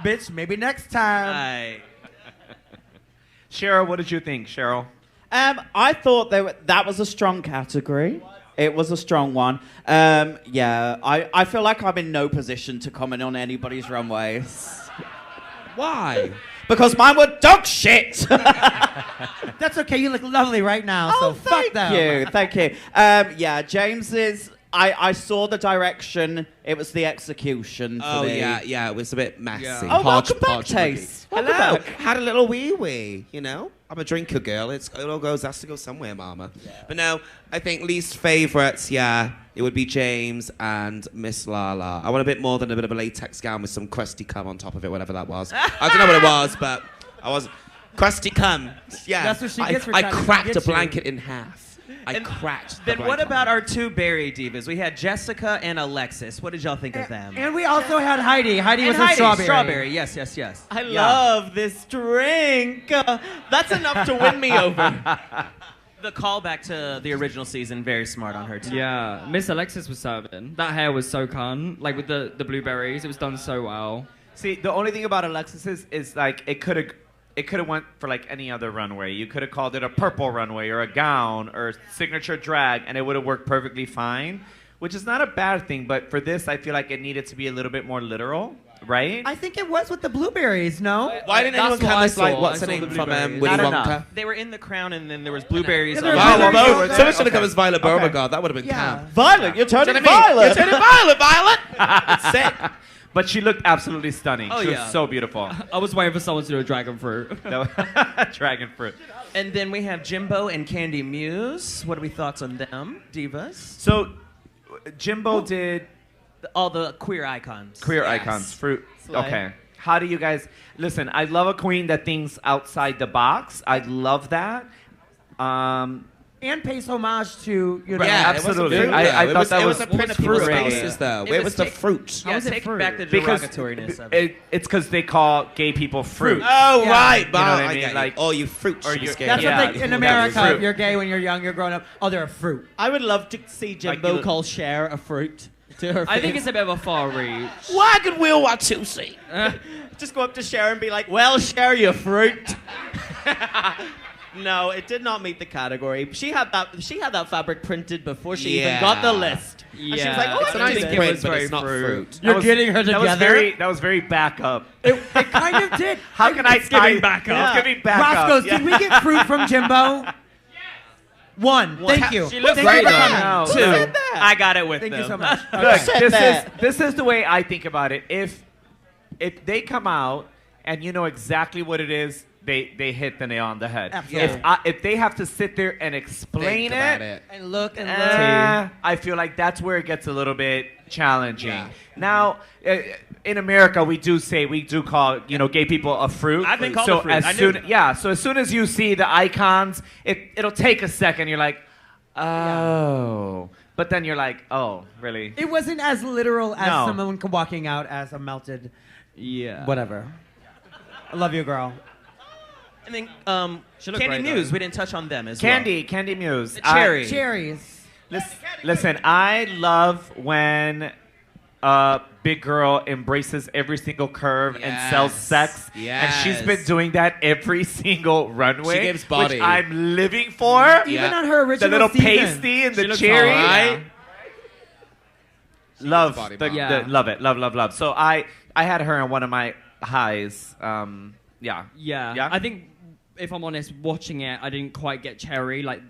bitch, maybe next time. Cheryl, what did you think, Cheryl? I thought that was a strong category. It was a strong one. Yeah, I feel like I'm in no position to comment on anybody's runways. Why? Because mine were dog shit. That's okay. You look lovely right now. So fuck them. Thank you. Yeah, James's. I saw the direction. It was the execution. For Oh, me. yeah, it was a bit messy. Yeah. Oh, welcome back, Hodgepodge-y. Tayce. Hello. Had a little wee, you know? I'm a drinker girl. It all has to go somewhere, mama. But no, I think least favourites, yeah, it would be James and Miss Lala. I want a bit more than a bit of a latex gown with some crusty cum on top of it, whatever that was. I don't know what it was, but I was... Crusty cum. Yeah. That's what she gets for I trying to cracked get a you. blanket in half. I And cracked the Then what blanket. about our 2 berry divas? We had Jessica and Alexis. What did y'all think of them? And we also had Heidi. Heidi And was a Heidi, strawberry. Strawberry, yes, yes, yes. I love this drink. That's enough to win me over. The callback to the original season, very smart on her too. Yeah, Miss Alexis was serving. That hair was so cunt. Like with the blueberries, it was done so well. See, the only thing about Alexis is like, it could have went for like any other runway. You could have called it a purple runway or a gown or signature drag, and it would have worked perfectly fine, which is not a bad thing. But for this, I feel like it needed to be a little bit more literal, right? I think it was with the blueberries, no? Why didn't That's anyone what come I as like, saw. what's I her saw name the from blueberries. Willy Not Wonka? enough. They were in the crown, and then there was blueberries. Yeah, there on was top. blueberries. Violet, Okay. someone should have come as Violet Beauregard. That would have been Yeah. camp. Violet, you're turning Do you know what I mean? violet. You're turning violet, Violet. It's sick. But she looked absolutely stunning. Oh, she yeah. was so beautiful. I was waiting for someone to do a dragon fruit. Dragon fruit. And then we have Jimbo and Candy Muse. What are we thoughts on them, divas? So, Jimbo did All the queer icons. queer Yes. icons. Fruit. Slay. Okay. How do you guys listen? I love a queen that thinks outside the box. I love that. And pays homage to, you know. Yeah, absolutely. It I thought that it was was a print of people's fruit. faces, though. Where was the fruit? Yeah, was it take fruit? back the Because derogatoriness of it. it's because they call gay people fruit. Oh, Yeah. right. You know what I I mean? get you. Like- Oh, you fruit. or Or you- you That's Yeah, what they, in that's America, fruit. if you're gay when you're young, you're growing up. Oh, they're a fruit. I would love to see Jimbo you- call Cher a fruit to her face. I think it's a bit of a far reach. Wagon wheel, what to see? Just go up to Cher and be like, well, Cher, you fruit. No, it did not meet the category. She had that fabric printed before she even got the list. And she was Yeah. like, oh, It's I a can nice do print, this. print, was but very it's not fruit. fruit. You're getting her That was together. that was very back up. It kind of did. How can I It's giving tie- back up. It's giving back Roscoe's, up. did we get fruit from Jimbo? One. Thank you. She looks Thank great, you for though. coming. No. Who said that? I got it with Thank them. you so much. Look, Okay. this is the way I think about it. If they come out and you know exactly what it is, they hit the nail on the head. Absolutely. If they have to sit there and explain Think about it, And look and look. I feel like that's where it gets a little bit challenging. Yeah. Now, in America, we do call gay people a fruit. I've been called so a fruit. As I knew soon, so as soon as you see the icons, it'll take a second. You're like, oh, but then you're like, oh, really? It wasn't as literal as No. someone walking out as a melted Yeah. whatever. I love you, girl. And then She looked Candy great, Muse, though. we didn't touch on them as Candy Muse. well. Cherry. Cherries. Listen, I love when a big girl embraces every single curve and sells sex. And she's been Yes. doing that every single runway. She gives body. Which I'm living for. Even on her The original little season. pasty and She the looks cherry. alright. Love, body the, bomb. Yeah. love it, love. So I had her on one of my highs. Yeah. Yeah. I think, if I'm honest, watching it, I didn't quite get Cherry, like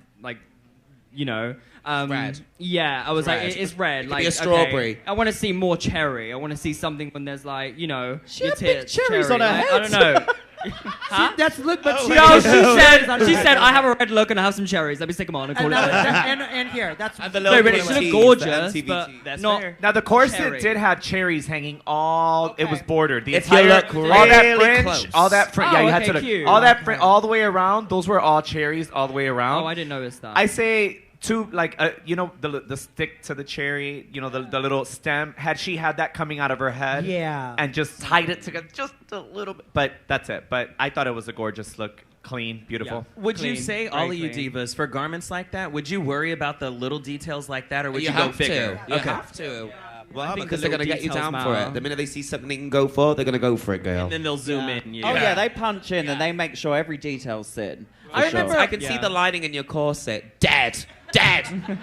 you know. Red. Yeah, I was like, Red. it's red. It could Like be a okay, strawberry. I want to see more Cherry. I want to see something when there's like, your had big tits, cherries cherry. on her Like, head. I don't know. Huh? That's look, but she No, she said, I have a red look and I have some cherries. Let me stick them on and call and, it. a day. and here, that's And the No, little but it Queen should tees, look gorgeous, the but MTV. That's not. fair. Now the corset Cherry. did have cherries hanging all. It was bordered. The If you entire look all that really fringe, close. all that fringe. Oh, Yeah, you had okay, to look. cute. All that Okay. fringe, all the way around. Those were all cherries, all the way around. Oh, I didn't notice that. I say the stick to the cherry, the little stem. Had she had that coming out of her head, Yeah. and just tied it together just a little bit. But that's it. But I thought it was a gorgeous look, clean, beautiful. Yeah. Would you Clean, say, very all of you clean. divas, for garments like that, would you worry about the little details like that, or would you, go have figure? to. You have to. Well, think because the they're going to little get you down details for matter. it. The minute they see something they can go for, they're going to go for it, girl. And then they'll zoom in. Oh yeah, they punch in and they make sure every detail's in. I remember sure. I can see Yeah. the lining in your corset. Dead.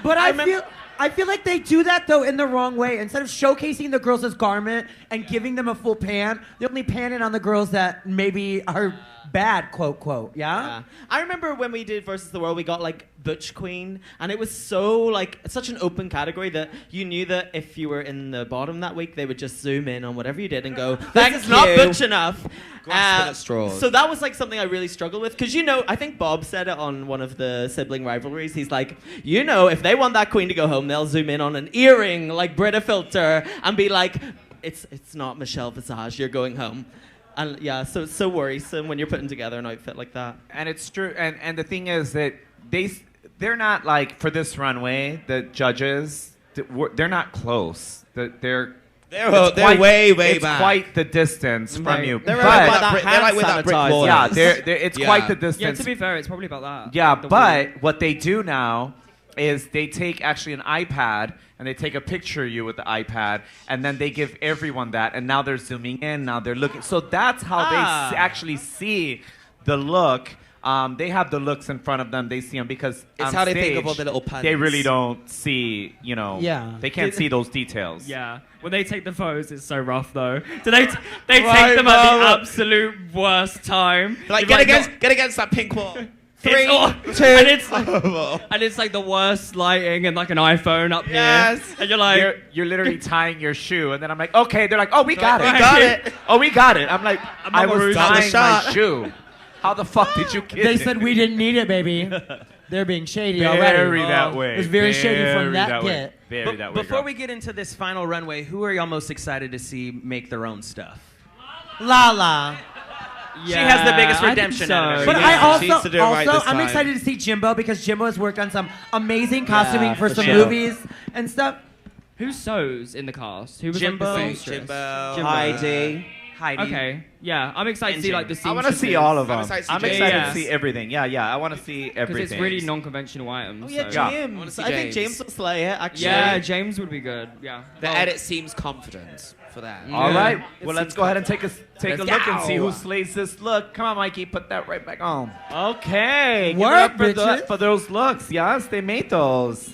But I feel like they do that though in the wrong way. Instead of showcasing the girls as garment and giving them a full pan, they only pan it on the girls that maybe are bad, quote, quote. Yeah? I remember when we did Versus the World, we got like Butch Queen, and it was so like such an open category that you knew that if you were in the bottom that week, they would just zoom in on whatever you did and go, Thank "This is not you." Butch enough." Grasping at straws. So that was like something I really struggled with because I think Bob said it on one of the sibling rivalries. He's like, if they want that queen to go home, they'll zoom in on an earring like Brita filter and be like, "It's not Michelle Visage. You're going home." And yeah, so it's so worrisome when you're putting together an outfit like that. And it's true. And the thing is that they're not like, for this runway, the judges, they're not close. They're way it's back. quite the distance from you. They're but like that they're like with that brick hand wall. yeah, sanitizer. it's Yeah. quite the yeah, distance. to be fair, it's probably about that. Yeah, The but wall. what they do now is they take actually an iPad and they take a picture of you with the iPad, and then they give everyone that, and now they're zooming in, now they're looking. So that's how they actually see the look. They have the looks in front of them. They see them because It's on how they think stage, of all the little puns. They really don't see, Yeah. they can't see those details. Yeah, when they take the photos, it's so rough though. Do they Right, take them at the Mama. absolute worst time? Like, You've, get against that pink wall. Three, Two. and it's like the worst lighting and like an iPhone up Yes. here, and you're like, You're literally tying your shoe, and then I'm like, okay. They're like, oh, we got it. We got it. Oh, we got it. I'm like, I Mama was Ruth. Got the tying shot. my shoe. How the fuck did you get They it? said we didn't need it, baby. They're being shady Very already. that way. It was very shady from Very that way. get. Very But that way. before girl. we get into this final runway, who are y'all most excited to see make their own stuff? Lala. She has the biggest I think redemption so. out of it. But Yeah, I she needs to do it right this I'm time. excited to see Jimbo because Jimbo has worked on some amazing costuming for for some sure. movies and stuff. Who sews in the cast? Who was Jimbo. like the seamstress? Jimbo. Heidi. Heidi. Okay, yeah, I'm excited to see like the I want to seamstresses. see all of them. I'm excited to see I'm James. excited Yeah. to see everything. Yeah, I want to see because everything. it's really non-conventional items. Oh yeah, so. Yeah. James. I wanna see I think James. James will slay it. Actually. Yeah, James would be good. Yeah. The edit seems confident for that. All Yeah. right. Well, let's go ahead and take a Let's look and go. see who slays this look. Come on, Mikey, put that right back on. Okay. Give it Work, up for, bitches. for those looks. Yes, they made those.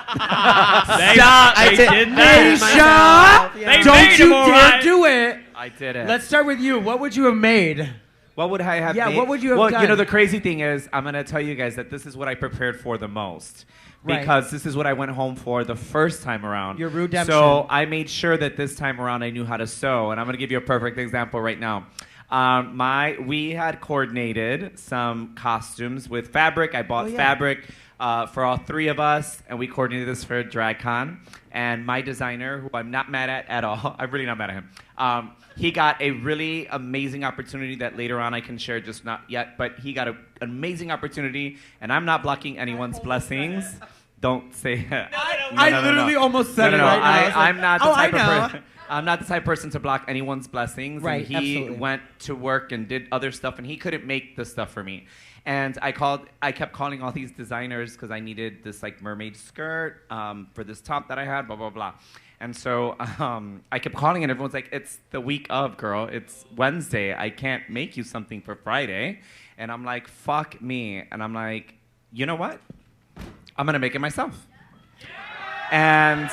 Stop! I did Naysha! They Don't made you him all dare right. do it! I did it. Let's start with you. What would you have made? What would I have Yeah, made? what would you have well, done? you know, the crazy thing is, I'm going to tell you guys that this is what I prepared for the most. Right. Because this is what I went home for the first time around. Your redemption. So I made sure that this time around I knew how to sew. And I'm going to give you a perfect example right now. We had coordinated some costumes with fabric. I bought fabric for all three of us, and we coordinated this for DragCon. And my designer, who I'm not mad at all, I'm really not mad at him. He got a really amazing opportunity that later on I can share, just not yet. But he got an amazing opportunity, and I'm not blocking anyone's blessings. Don't say it. I literally almost said it right now. I was like, I'm not the "Oh, type I of know." person. I'm not the type of person to block anyone's blessings. Right, And he absolutely. went to work and did other stuff, and he couldn't make the stuff for me. And I kept calling all these designers because I needed this like mermaid skirt for this top that I had, blah blah blah. And so I kept calling, and everyone's like, "It's the week of, girl. It's Wednesday. I can't make you something for Friday." And I'm like, "Fuck me." And I'm like, "You know what? I'm gonna make it myself." And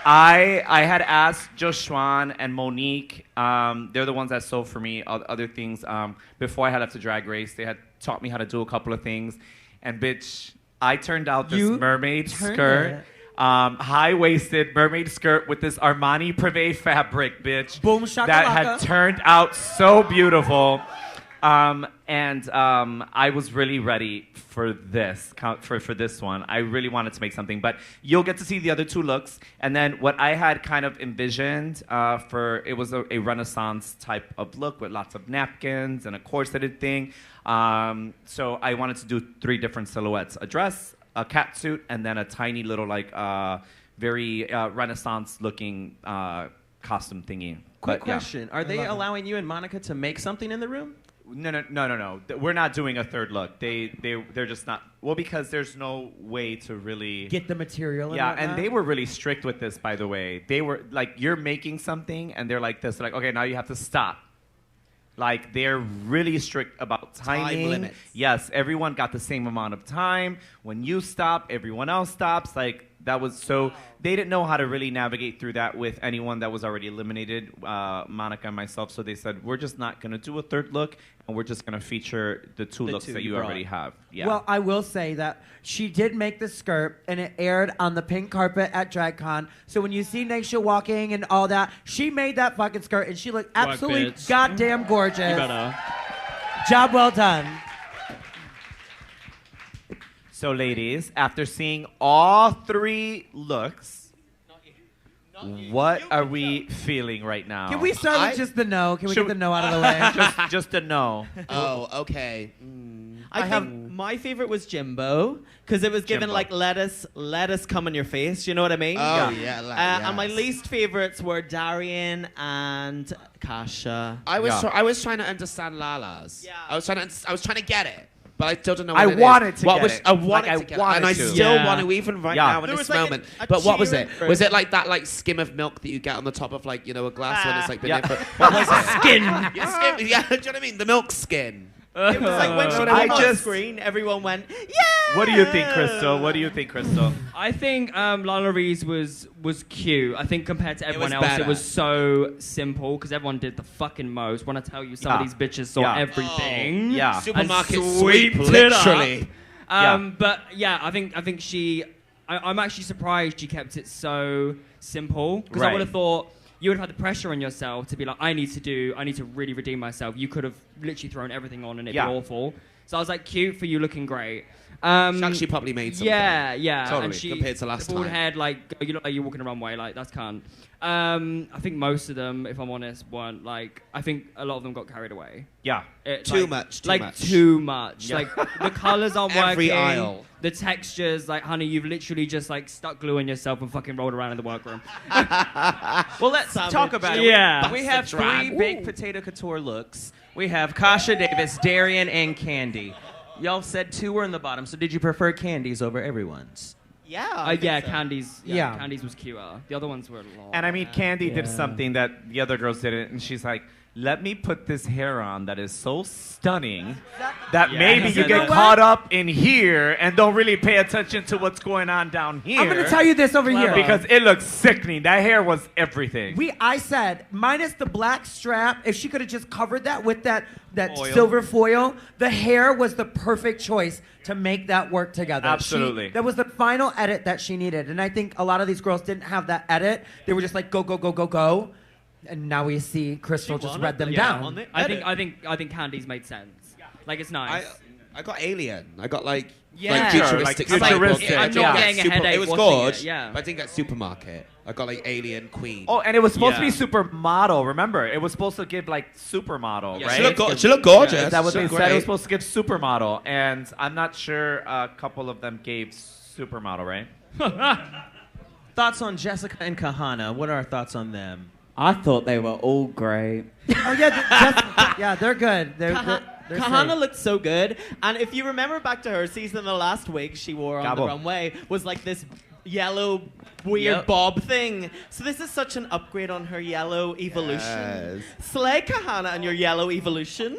I had asked Joshua and Monique, they're the ones that sew for me, other things. Before I had left to Drag Race, they had taught me how to do a couple of things. And bitch, I turned out this You mermaid turned skirt, it. high-waisted mermaid skirt with this Armani Privé fabric, bitch. Boom That shakalaka. had turned out so beautiful. I was really ready for this, for this one. I really wanted to make something, but you'll get to see the other two looks. And then what I had kind of envisioned it was a Renaissance type of look with lots of napkins and a corseted thing. So I wanted to do 3 different silhouettes: a dress, a catsuit, and then a tiny little like very Renaissance-looking costume thingy. Quick But, yeah. question: Are they allowing you and Monica to make something in the room? No. We're not doing a third look. They're just not. Well, because there's no way to really Get the material. Yeah, whatnot. and they were really strict with this, by the way. They were like, you're making something, and they're like this. They're like, okay, now you have to stop. Like, they're really strict about timing. Time limits. Yes, everyone got the same amount of time. When you stop, everyone else stops. Like, that was so. They didn't know how to really navigate through that with anyone that was already eliminated, Monica and myself. So they said, we're just not going to do a third look, and we're just going to feature the two looks two that you you brought. already have. Yeah. Well, I will say that she did make the skirt, and it aired on the pink carpet at DragCon. So when you see Naysha walking and all that, she made that fucking skirt, and she looked absolutely bitch. goddamn gorgeous. You better. Job well done. So, ladies, after seeing all 3 looks, what are we feeling right now? Can we start with just the no? Can we Should get the no out of the way? just a no? Oh, okay. I think my favorite was Jimbo because it was given Jimbo. like let us come in your face. You know what I mean? Oh, yeah. And my least favorites were Darian and Kasha. I was Yeah. I was trying to understand Lala's. Yeah. I was trying to get it, but I still don't know. I What it is. wanted to What get was, it. I wanted Like, to I get it, wanted and I to. still Yeah. want to, even right Yeah. now in There this was like moment. a But what was it? cheering Was it version. like that like skim of milk that you get on the top of like a glass when it's like been Yeah. there for? What was it? Skin. Yeah, skim, yeah, do you know what I mean? The milk skin. It was like when she I came on just- screen, everyone went, yeah! What do you think, Krystal? What do you think, Krystal? I think Lala Reese was cute. I think compared to everyone was else, better. it was so simple because everyone did the fucking most. When I tell you, some of Yeah. these bitches saw Yeah. everything. Yeah. Supermarket And sweep, sweeped it up. literally. But yeah, I think she. I'm actually surprised she kept it so simple because I Right. would have thought you would have had the pressure on yourself to be like, I need to really redeem myself. You could have literally thrown everything on and it'd Yeah. be awful. So I was like, cute for you, looking great. She actually probably made something. Yeah. Totally, And she, compared to last the bald time. head, like, you look like you're walking a runway, like, that's cunt. I think most of them, if I'm honest, weren't, like, I think a lot of them got carried away. Yeah. Too Like, much, too like, much. too much. Yeah. Like, the colours aren't Every working. aisle. The textures, like, honey, you've literally just, like, stuck glue in yourself and fucking rolled around in the workroom. Well, let's talk about it. Yeah. We have drag. 3 baked potato couture looks. We have Kasha Davis, Darian, and Candy. Y'all said 2 were in the bottom, so did you prefer Candy's over everyone's? Yeah. Yeah, Candy's. Yeah. Candy's was cuter. The other ones were a lot. And I mean, Candy did Yeah. something that the other girls didn't, and she's like, let me put this hair on that is so stunning that Yeah. maybe you You know get what? caught up in here and don't really pay attention to what's going on down here. I'm gonna tell you this over here. Because it looks sickening. That hair was everything. I said, minus the black strap, if she could have just covered that with that Foil. silver foil, the hair was the perfect choice to make that work together. Absolutely. That was the final edit that she needed. And I think a lot of these girls didn't have that edit. They were just like, go, go, go, go, go. And now we see Krystal just read them down. I think Candy's made sense. Like, it's nice. I got Alien. I got like Yeah. like futuristic. Like futuristic. supermarket. I'm not getting a Super- headache It was watching good. it, yeah. But I didn't get supermarket. I got like Alien Queen. Oh, and it was supposed to Yeah. be supermodel. Remember, it was supposed to give like supermodel, Yeah, right? She looked gorgeous. Is that what She they looked said? It was great. supposed to give supermodel, and I'm not sure a couple of them gave supermodel, right? Thoughts on Jessica and Kahana? What are our thoughts on them? I thought they were all great. Oh, yeah, they're good. They're Kahana safe. looked so good. And if you remember back to her season, the last wig she wore on Gabo. the runway was like this yellow weird Yep. bob thing. So this is such an upgrade on her yellow evolution. Yes. Slay Kahana and your yellow evolution.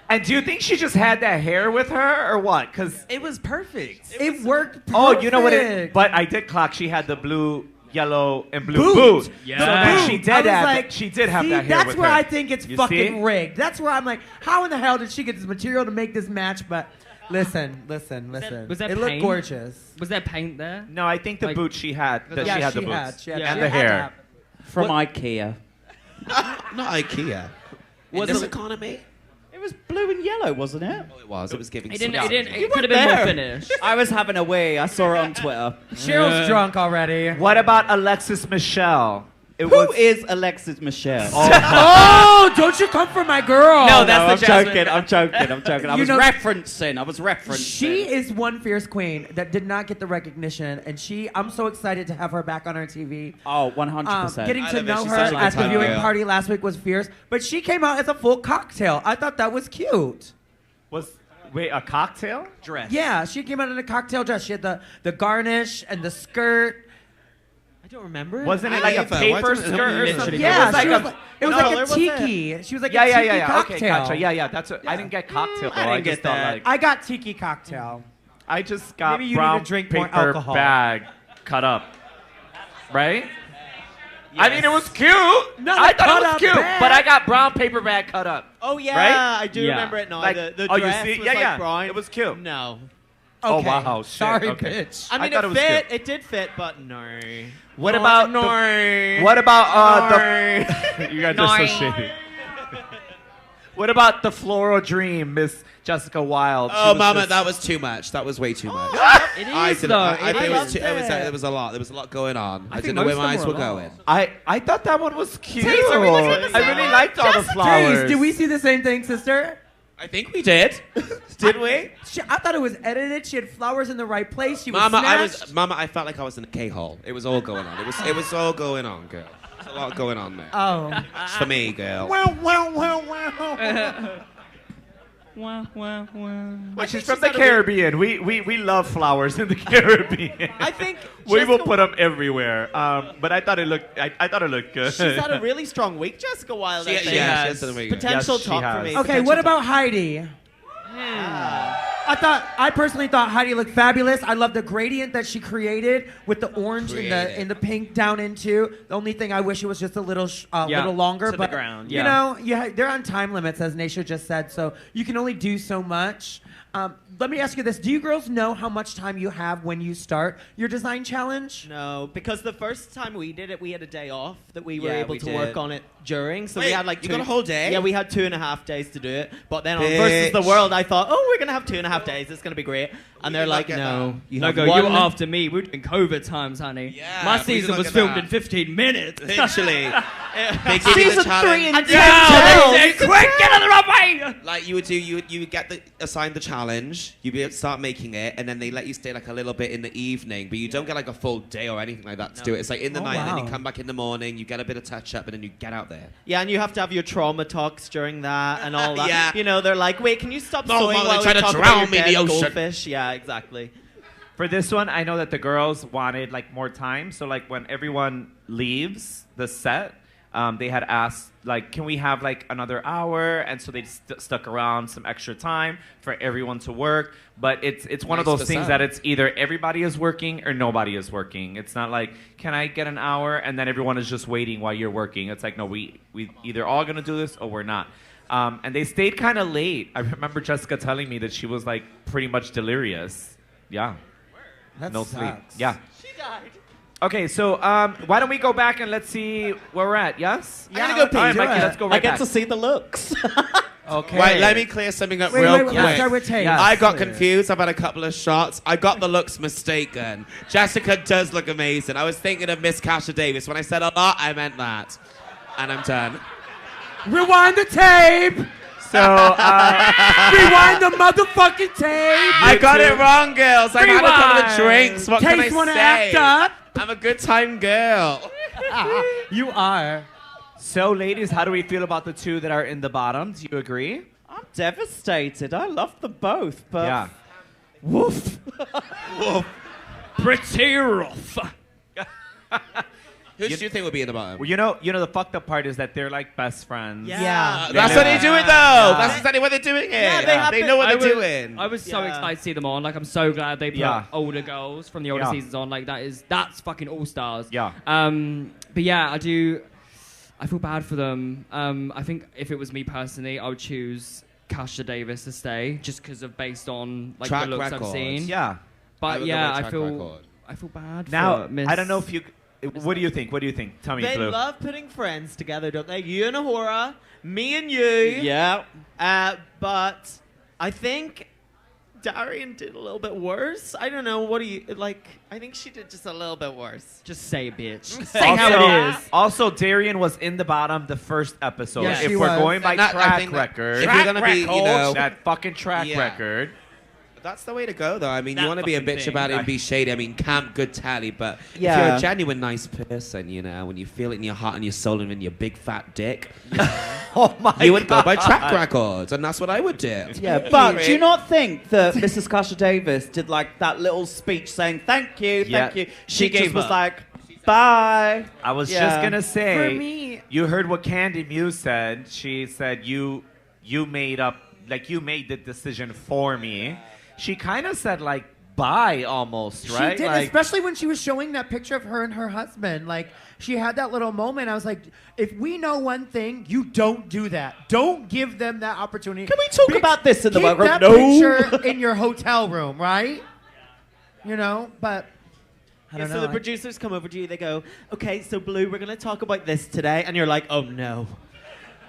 And do you think she just had that hair with her, or what? Because It was perfect. It worked perfect. oh, you know what? But I did clock. She had the blue, yellow, and blue Boot. boot. Yeah. So then she I did was have. like, She did have see, that hair that's with where her. I think it's You fucking see? rigged. That's where I'm like, how in the hell did she get this material to make this match? But listen. was that it looked paint? gorgeous. Was there paint there? No, I think the Like- boot she had. That Yeah, she had the she boots had. She had- Yeah. and she the had hair. that. From IKEA. Not IKEA. Was In this it- economy? It was blue and yellow, wasn't it? Oh, it was. It was giving. It didn't. some- It didn't. You It could have weren't been more there. finished. I was having a wee. I saw it on Twitter. Cheryl's drunk already. What about Alexis Michelle? It Who is Alexis Michelle? Oh, don't you come for my girl. No, that's the I'm Jasmine. joking. I'm joking. I You was know- referencing. She is one fierce queen that did not get the recognition, and I'm so excited to have her back on our TV. Oh, 100%. Getting I to love her. know She's her such a good at the time viewing girl. party last week was fierce, but she came out as a full cocktail. I thought that was cute. Wait, a cocktail? Dress. Yeah, she came out in a cocktail dress. She had the garnish and the skirt. I don't remember. Wasn't it I like a hate that. paper Why don't- skirt or Literally. something? Yeah, it was like she was a. like, it was No, like there a was tiki. She was like Yeah, a yeah, tiki yeah, yeah. cocktail. Okay, gotcha. Yeah, that's what. Yeah. I didn't get cocktail. Though. I didn't just get thought, that. Like, I got tiki cocktail. I just got Maybe you need brown to drink more paper alcohol. bag cut up, right? I mean, it was cute. Not I a thought it was cut-up cute, bag. but I got brown paper bag cut up. Oh yeah, Right? I do Yeah. remember it now. Like- the oh, you dress see? was Yeah, like yeah. brown. It was cute. No. Oh, Okay. wow, shit. Sorry, Okay. bitch. I mean, thought it it was fit. cute. It did fit, but no. What about no? What about the? You guys are so shitty. What about the floral dream, Miss Jessica Wilde? She Oh, was mama, just- that was too much. That was way too much. It I is didn't. though. I It think it is. was too. There was a lot. There was a lot going on. I think didn't know where most my of eyes them were were a going. I thought that one was cute. Tayce, are we looking at the I same really one? liked all the flowers. Tayce, did we see the same thing, sister? I think we did. Did we? I thought it was edited. She had flowers in the right place. She was Mama, snatched. I felt like I was in a K-hole. It was all going on. It was all going on, girl. There's a lot going on there. Oh. It's for me, girl. Well, she's from the Caribbean. We love flowers in the Caribbean. I think we will Jessica- put them everywhere. But I thought it looked. I thought it looked good. She's had a really strong week, Jessica Wilde. I She- think. yeah, she has done really good. Potential Yes, she top for has. me. Okay, Potential what top. about Heidi? I personally thought Heidi looked fabulous. I love the gradient that she created with the orange and the pink down into. The only thing I wish it was just a little little longer, to the but ground, you know, they're on time limits, as Naysha just said, so you can only do so much. Let me ask you this: do you girls know how much time you have when you start your design challenge? No, because the first time we did it, we had a day off that we were Yeah, able we to did. work on it during, so we Wait, had like you got a whole day? Yeah, we had 2.5 days to do it. But then on Bitch. Versus the World, I thought, oh, we're gonna have 2.5 days. It's gonna be great. And they're did not like, get no, that. you No, have go, one. you were after me. We were doing COVID times, honey. Yeah, My we season did was not get filmed that. in 15 minutes. Literally. They give you Season the 3 challenge. and Yeah, they Cheryl. said, quick, get out of the runway! Like you would do, you would get assigned the challenge. You'd be able to start making it, and then they let you stay like a little bit in the evening, but you don't get like a full day or anything like that to do it. It's like in the Oh, night, and then wow. you come back in the morning. You get a bit of touch up, and then you get out there. Yeah, and you have to have your trauma talks during that and all that. Yeah. You know, they're like, wait, can you stop No, sewing Mom, while they're we trying to talk drown about me your in the dead ocean. goldfish? Yeah, exactly. For this one, I know that the girls wanted like more time. So like when everyone leaves the set, they had asked like, can we have like another hour? And so they stuck around some extra time for everyone to work. But it's one of Nice those to things say. that it's either everybody is working or nobody is working. It's not like, can I get an hour? And then everyone is just waiting while you're working. It's like, no, we either all gonna do this or we're not. And they stayed kind of late. I remember Jessica telling me that she was like pretty much delirious. Yeah. That No sleep. sucks. Yeah. She died. Okay, so why don't we go back and let's see where we're at? Yes? Yeah, I'm gonna go pee. All right, do Mikey, it. let's go I right get back. to see the looks. Okay. Right, let me clear something up Wait, real wait, quick. let's start with Tayce. Yes. I got confused. I've had a couple of shots. I got the looks mistaken. Jessica does look amazing. I was thinking of Miss Kasha Davis. When I said a lot, I meant that. And I'm done. Rewind the tape. So, Rewind the motherfucking tape. I got it wrong, girls. I've had a couple of Rewind. drinks. What can I Tayce wanna say? act up. I'm a good time girl. You are. so, ladies, how do we feel about the two that are in the bottom? Do you agree? I'm devastated. I love them both, but Yeah. woof. Pretty rough. Who do you think would be in the bottom? Well, you know, the fucked up part is that they're like best friends. Yeah. That's Yeah. how they do it, though. That's exactly what they're doing it. Yeah, they know what I they're was- doing. I was so Yeah. excited to see them on. Like, I'm so glad they put Yeah. older girls from the older Yeah. seasons on. Like, that's fucking all stars. Yeah. But yeah, I feel bad for them. I think if it was me personally, I would choose Kasha Davis to stay, just because of based on like Track the looks record. I've seen. Yeah. I But would go yeah, with I track feel record. bad Now, for Miss. I don't know if you... What do you think? What do you think? Tell me, They Blue. love putting friends together, don't they? You and Ahura, me and you. Yeah. But I think Darian did a little bit worse. I don't know. What do you like? I think she did just a little bit worse. Just say bitch. Say how it is. Also, Darian was in the bottom the first episode. Yes, if she we're was. going by Not- I track think that- record, if you're gonna be, you know, that fucking track Yeah. record. That's the way to go, though. I mean, That you want to be a fucking bitch thing. about it and be shady. I mean, camp, good tally, but if Yeah. you're a genuine nice person, you know, when you feel it in your heart and your soul and in your big fat dick, Oh my you would go by track records, and that's what I would do. Yeah, but do you not think that Mrs. Kasha Davis did like that little speech saying thank you, Yeah, thank you? she She just gave was up. like, bye. I was Yeah. just gonna say. For me- you heard what Candy Muse said. She said you made up, like you made the decision for me. She kind of said like bye almost, right? She did, like, especially when she was showing that picture of her and her husband. Like, she had that little moment. I was like, if we know one thing, you don't do that. Don't give them that opportunity. Can we talk about this in the keep workroom? that No. picture in your hotel room, right? You know, but I don't So know. the producers come over to you. They go, "Okay, so Blue, we're gonna talk about this today," and you're like, "Oh no,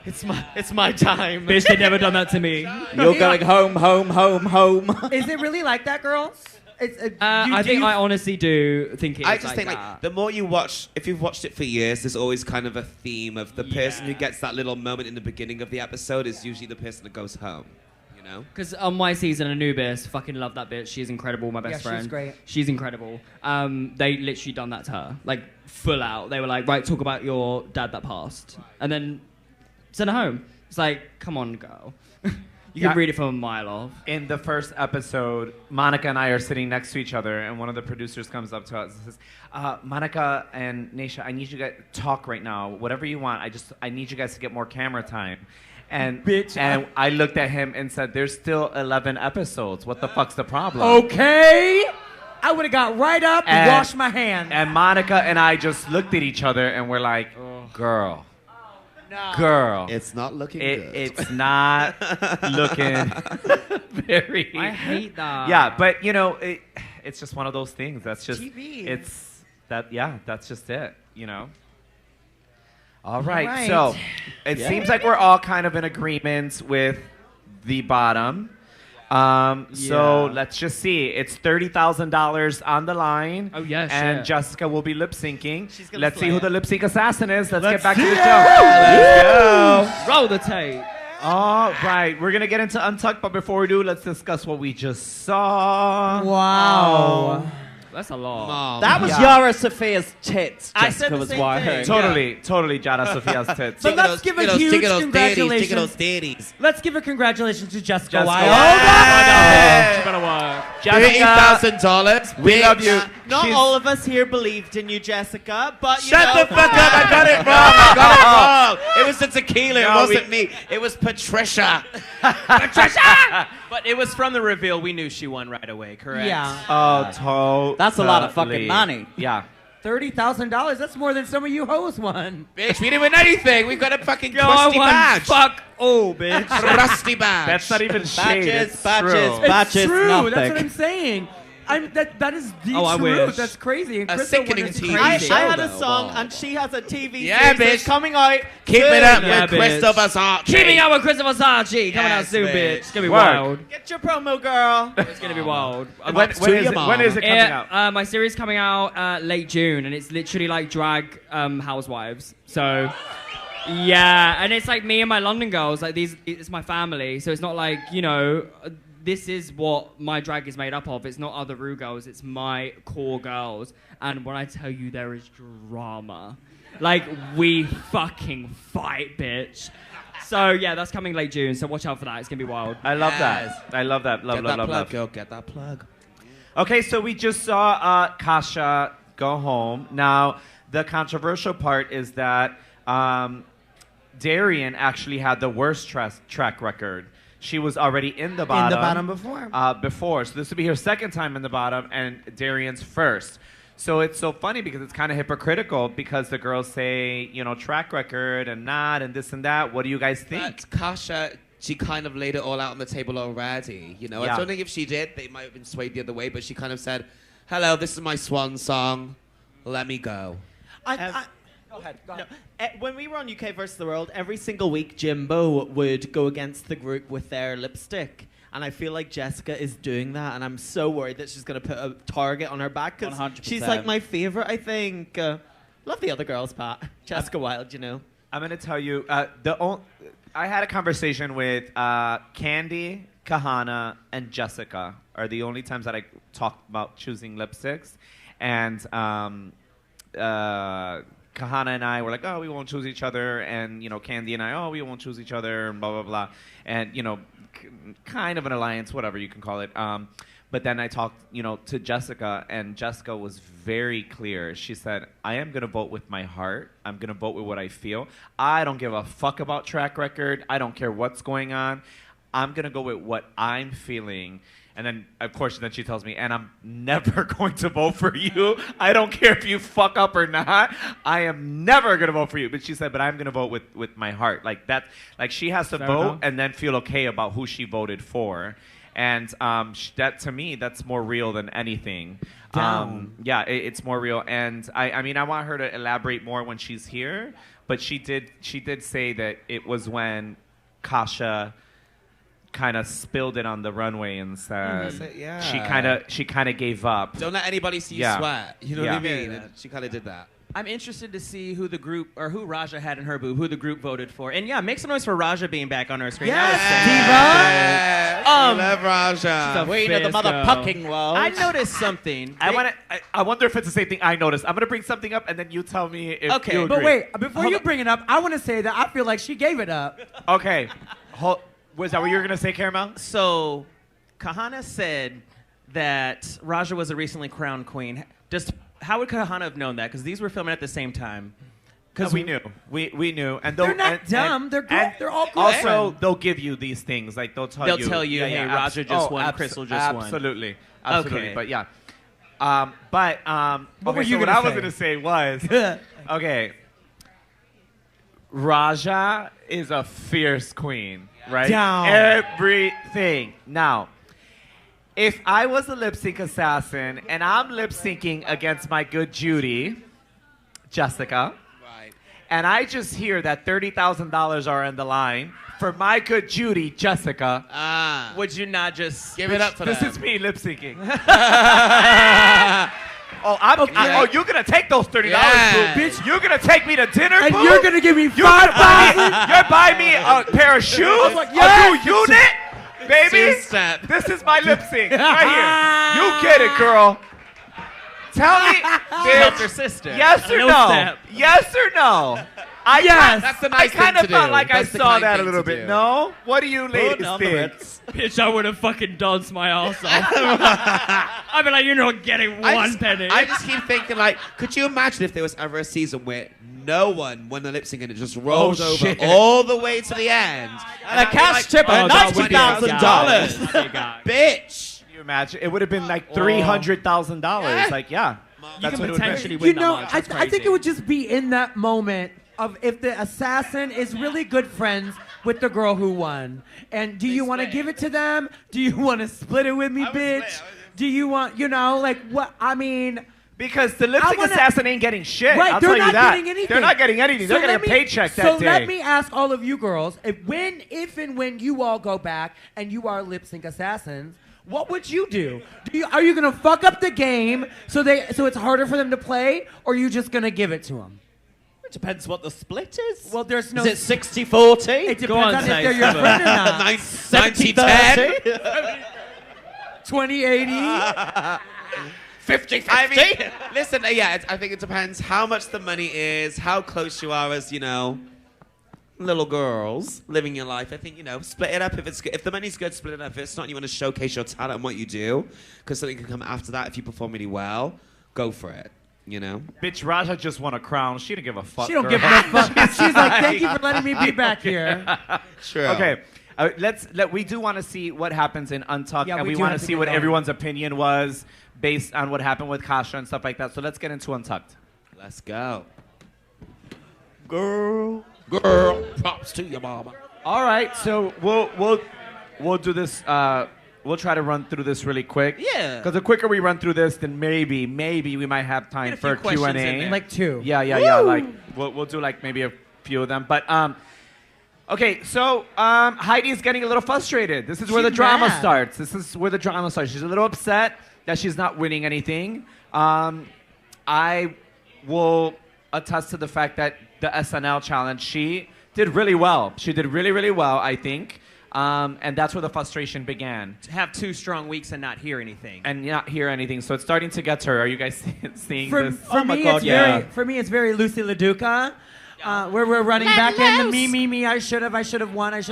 it's my time." Bitch, they never done that to me. You're going home, home, home, home. Is it really like that, girls? I think I honestly do think it is I just like think that. like the more you watch, if you've watched it for years, there's always kind of a theme of the person who gets that little moment in the beginning of the episode is usually the person that goes home. You know? Because on my season, Anubis, fucking love that bitch. She's incredible, my best Yeah, friend. she's great. She's incredible. They literally done that to her, like full out. They were like, right, talk about your dad that passed, and then send her home. It's like, come on, girl. You Yeah. can read it from a mile off. in the first episode, Monica and I are sitting next to each other, and one of the producers comes up to us and says, Monica and Naysha, I need you guys to talk right now. Whatever you want, I need you guys to get more camera time. And I looked at him and said, there's still 11 episodes. What the fuck's the problem? Okay. I would have got right up and washed my hands. And Monica and I just looked at each other and we're like, girl. No. Girl. It's not looking good. It's not looking very... I hate that. Yeah, but you know, it's just one of those things. That's just TV. It's that. Yeah, that's just it. You know. All right, right. so it seems like we're all kind of in agreement with the bottom. So let's just see. It's $30,000 on the line. Oh, yes, and yeah. Jessica will be lip syncing. She's gonna Let's see slay who it. the lip sync assassin is. Let's get back see to the it. show. Let's go. Roll the tape. All right, we're gonna get into Untucked, but before we do, let's discuss what we just saw. Wow. That's a lot. That was Yeah. Yara Sophia's tits. I said Jessica the was same wiring. thing. Totally Jada Sophia's tits. But let's give a huge congratulations. Daddies. Let's give a congratulations to Jessica Jessica Wilde. Wilde. It's gonna work. Jessica, $30,000. we love you. Not She's- all of us here believed in you, Jessica, but you Shut know. the fuck up! I got it wrong. I got it wrong. It was the tequila. No, it wasn't me. It was Patricia. But it was from the reveal. We knew she won right away, correct? Yeah. Oh, totally. That's a lot of fucking money. Yeah. $30,000. That's more than some of you hoes won. Bitch, we didn't win anything. We got a fucking Yo, I crusty won badge. fuck all, bitch. Rusty badge. That's not even shade. Badges, It's badges, true. badges. It's true. nothing. That's what I'm saying. That is the Oh, I truth. wish. That's crazy. And A Krystal sickening won. It's TV I crazy. show. had a though, song, wow. and she has a TV Yeah, series bitch. that's coming out. Keep it up Yeah, with bitch. Krystal Versace. Keeping up with Krystal Versace coming out Yes, soon, bitch. bitch. It's gonna be Work. wild. Get your promo, girl. It's gonna be wild. When is it coming out? My series coming out late June, and it's literally like drag housewives. So, yeah, and it's like me and my London girls. Like these, it's my family. So it's not like this is what my drag is made up of. It's not other Ru girls. It's my core girls. And when I tell you there is drama, like we fucking fight, bitch. So yeah, that's coming late June. So watch out for that. It's gonna be wild. I love that. I love that. Love, Get love, that love, plug, love. girl. Get that plug. Okay, so we just saw Kasha go home. Now, the controversial part is that Darian actually had the worst track record. She was already in the bottom. In the bottom before. Before. So this would be her second time in the bottom, and Darian's first. So it's so funny because it's kind of hypocritical because the girls say, track record and not and this and that. What do you guys think? But Kasha, she kind of laid it all out on the table already. Yeah. I don't think if she did, they might have been swayed the other way, but she kind of said, hello, this is my swan song. Let me go. Go ahead. No, when we were on UK versus the World, every single week Jimbo would go against the group with their lipstick. And I feel like Jessica is doing that, and I'm so worried that she's going to put a target on her back because 100%. she's like my favorite, I think. Love the other girls, Pat. Jessica Wilde, I'm going to tell you, I had a conversation with Candy, Kahana, and Jessica are the only times that I talked about choosing lipsticks. And Kahana and I were like, oh, we won't choose each other. And, Candy and I, oh, we won't choose each other, and blah, blah, blah. And, kind of an alliance, whatever you can call it. But then I talked, to Jessica, and Jessica was very clear. She said, I am going to vote with my heart. I'm going to vote with what I feel. I don't give a fuck about track record. I don't care what's going on. I'm going to go with what I'm feeling. And then, of course, she tells me, and I'm never going to vote for you. I don't care if you fuck up or not. I am never going to vote for you. But she said, but I'm going to vote with my heart. Like that. Like she has to vote enough. and then feel okay about who she voted for. And that, to me, that's more real than anything. Yeah, it's more real. And I mean, I want her to elaborate more when she's here. But she did say that it was when Kasha kind of spilled it on the runway and said she kind of gave up. Don't let anybody see you sweat. You know what I mean? And she kind of did that. I'm interested to see who the group, or who Raja had in her boob, who the group voted for. And yeah, make some noise for Raja being back on our screen. Yes, I love Raja. Queen of the motherfucking world. I noticed something. I wonder if it's the same thing I noticed. I'm going to bring something up, and then you tell me if Okay, you agree. But wait, before you bring it up, I want to say that I feel like she gave it up. Okay. Was that what you were going to say, Caramel? So, Kahana said that Raja was a recently crowned queen. How would Kahana have known that? Because these were filming at the same time. Because we knew. We knew. And They're not dumb. They're good. They're all good. Also, they'll give you these things. Like, they'll tell you. Hey, Raja just won, Krystal just won. Absolutely. Okay. But yeah. What were you what gonna I was say? going to say was, okay, Raja is a fierce queen, right? Down. Everything. Now, if I was a lip sync assassin and I'm lip syncing against my good Judy, Jessica, Right. and I just hear that $30,000 are in the line for my good Judy, Jessica. Would you not just Give it up for This them. is me lip syncing. You're gonna take those $30, Yeah. boo. Bitch, you're gonna take me to dinner, And boo? you're gonna give me You're gonna buy me, 5,000? you're buying me a pair of shoes, like, a yes. new unit, baby. Two-step. This is my lip sync right here. You get it, girl. Tell me, help your bitch. sister? Yes or little no? step. Yes or no? Yes. That's the nice I kind thing of to felt do. like That's I the saw kind that a thing little to bit. do. No? What do you ladies on the think? Ritz. Bitch, I would have fucking danced my ass off. I'd be like, you're not getting one penny. I just keep thinking, like, could you imagine if there was ever a season where no one won the lip sync and it just rolled over shit. all the way to the end? And a cash tip Oh, of that would be a $90,000. big guy. Bitch! Can you imagine? It would have been like $300,000. Like, yeah. You That's can what it would've been. potentially win You that know, much. I That's think crazy. it would just be in that moment of if the assassin is really good friends with the girl who won. And do you want to give it to them? Do you want to split it with me, bitch? Do you want, like, what? I mean, Because the lip I sync wanna- assassin ain't getting shit. right, I'll they're tell not you that. getting anything. They're not getting anything. They're let getting a paycheck that So day. let me ask all of you girls, if and when you all go back and you are lip sync assassins, what would you do? Are you gonna fuck up the game so it's harder for them to play, or are you just gonna give it to them? It depends what the split is. Well, there's no. Is it 60-40? It depends Go on, on if Tayce, they're your have a- friend or not. 90-10? 20-80. 50-50? I mean, listen, I think it depends how much the money is, how close you are as, little girls living your life. I think, split it up. If the money's good, split it up. If it's not, and you want to showcase your talent and what you do, because something can come after that. If you perform really well, go for it, Bitch, Raja just won a crown. She didn't give a fuck. She don't girl. give no fuck. She's like, thank you for letting me be back here. True. Okay. We do want to see what happens in Untucked, Yeah, and we we do want have to to see get what going. everyone's opinion was based on what happened with Kasha and stuff like that. So let's get into Untucked. Let's go. Girl. Girl, props to your mama. All right, so we'll do this. We'll try to run through this really quick. Yeah. Because the quicker we run through this, then maybe we might have time Get a for few questions in Q&A. there. Like 2. Yeah. Like we'll do like maybe a few of them. But okay, so Heidi's getting a little frustrated. This is where the She's drama mad. starts. She's a little upset that she's not winning anything. I will attest to the fact that the SNL challenge, she did really well. She did really, really well, I think. And that's where the frustration began. To have 2 strong weeks and not hear anything. And not hear anything. So it's starting to get to her. Are you guys seeing For, this? for my me, God, it's yeah. very Lucy LaDuca, where we're running back in the me, I should have won. It's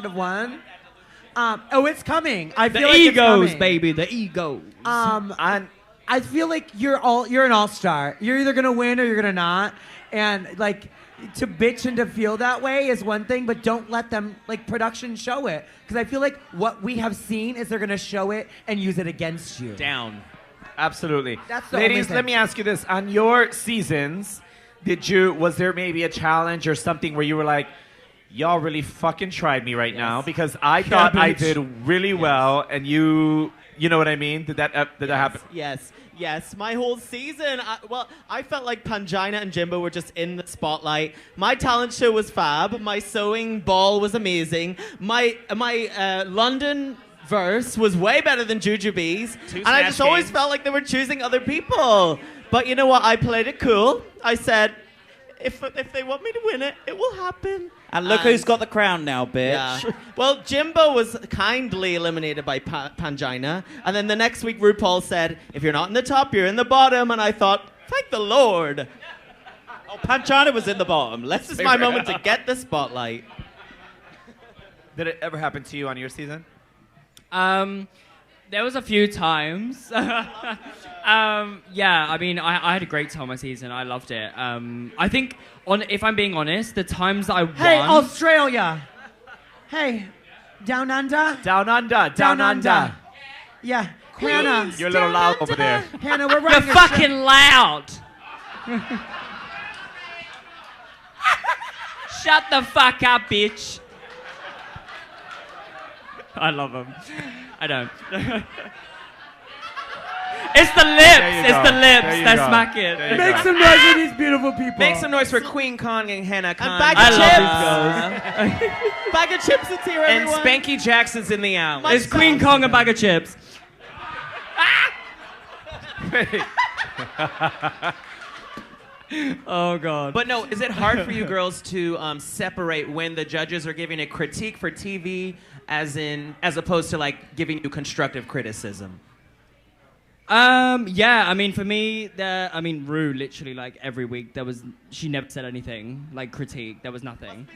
coming. I The feel like it's egos, coming. baby, the egos. And I feel like you're an all-star. You're either gonna win or you're gonna not. And like to bitch and to feel that way is one thing, but don't let them production show it. Because I feel like what we have seen is they're gonna show it and use it against you. Down. absolutely. That's the only Ladies, thing. let me ask you this. On your seasons, was there maybe a challenge or something where you were like, y'all really fucking tried me right now because I thought I bitch. did really well and you know what I mean? Did that happen? Yes. My whole season, I felt like Pangina and Jimbo were just in the spotlight. My talent show was fab. My sewing ball was amazing. My London verse was way better than Jujubee's. And I just always felt like they were choosing other people. But you know what? I played it cool. I said, if they want me to win it, it will happen. And look who's got the crown now, bitch. Yeah. Well, Jimbo was kindly eliminated by Pangina. And then the next week, RuPaul said, if you're not in the top, you're in the bottom. And I thought, thank the Lord. Oh, Pangina was in the bottom. This is my moment to get the spotlight. Did it ever happen to you on your season? There was a few times. Yeah, I mean, I had a great time my season. I loved it. I think, if I'm being honest, the times that I won... Hey, Australia. Hey, down under. Down under. Yeah, Hannah. You're a little loud over there. Hannah, we're You're running. fucking loud. Shut the fuck up, bitch. I love him. I don't. It's the lips. It's the lips. They're smacking. Make some noise for these beautiful people. Make some noise for Queen Kong and Hannah Kong. And bag of chips. Bag of chips is here, And everyone. Spanky Jackson's in the alley. It's Queen Kong and bag of chips. Oh God. But no, is it hard for you girls to separate when the judges are giving a critique for TV, as opposed to like giving you constructive criticism? Yeah, I mean, for me, Rue, literally, like, every week, she never said anything, like, critique, there was nothing.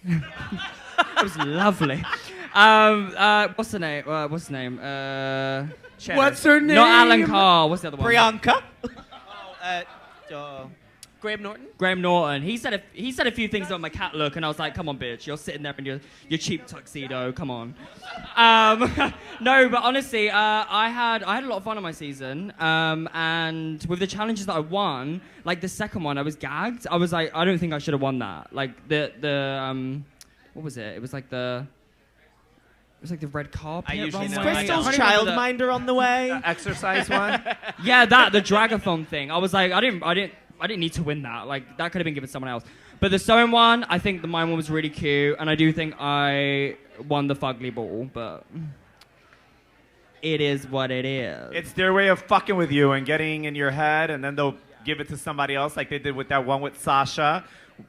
It was lovely. What's her name? What's her name? Not Alan Carr, what's the other one? Priyanka. Graham Norton? Graham Norton. He said a few things about my cat look, and I was like, come on, bitch, you're sitting there in your cheap tuxedo, come on. No, but honestly, I had a lot of fun on my season, and with the challenges that I won, like the second one, I was gagged. I was like, I don't think I should have won that. Like what was it? It was like the red carpet. I usually know. Krystal's childminder on the way. Exercise one. Yeah, the dragathon thing. I was like, I didn't need to win that. Like, that could have been given to someone else. But the sewing one, I think the mine one was really cute, and I do think I won the fugly ball, but it is what it is. It's their way of fucking with you and getting in your head, and then they'll give it to somebody else, like they did with that one with Sasha.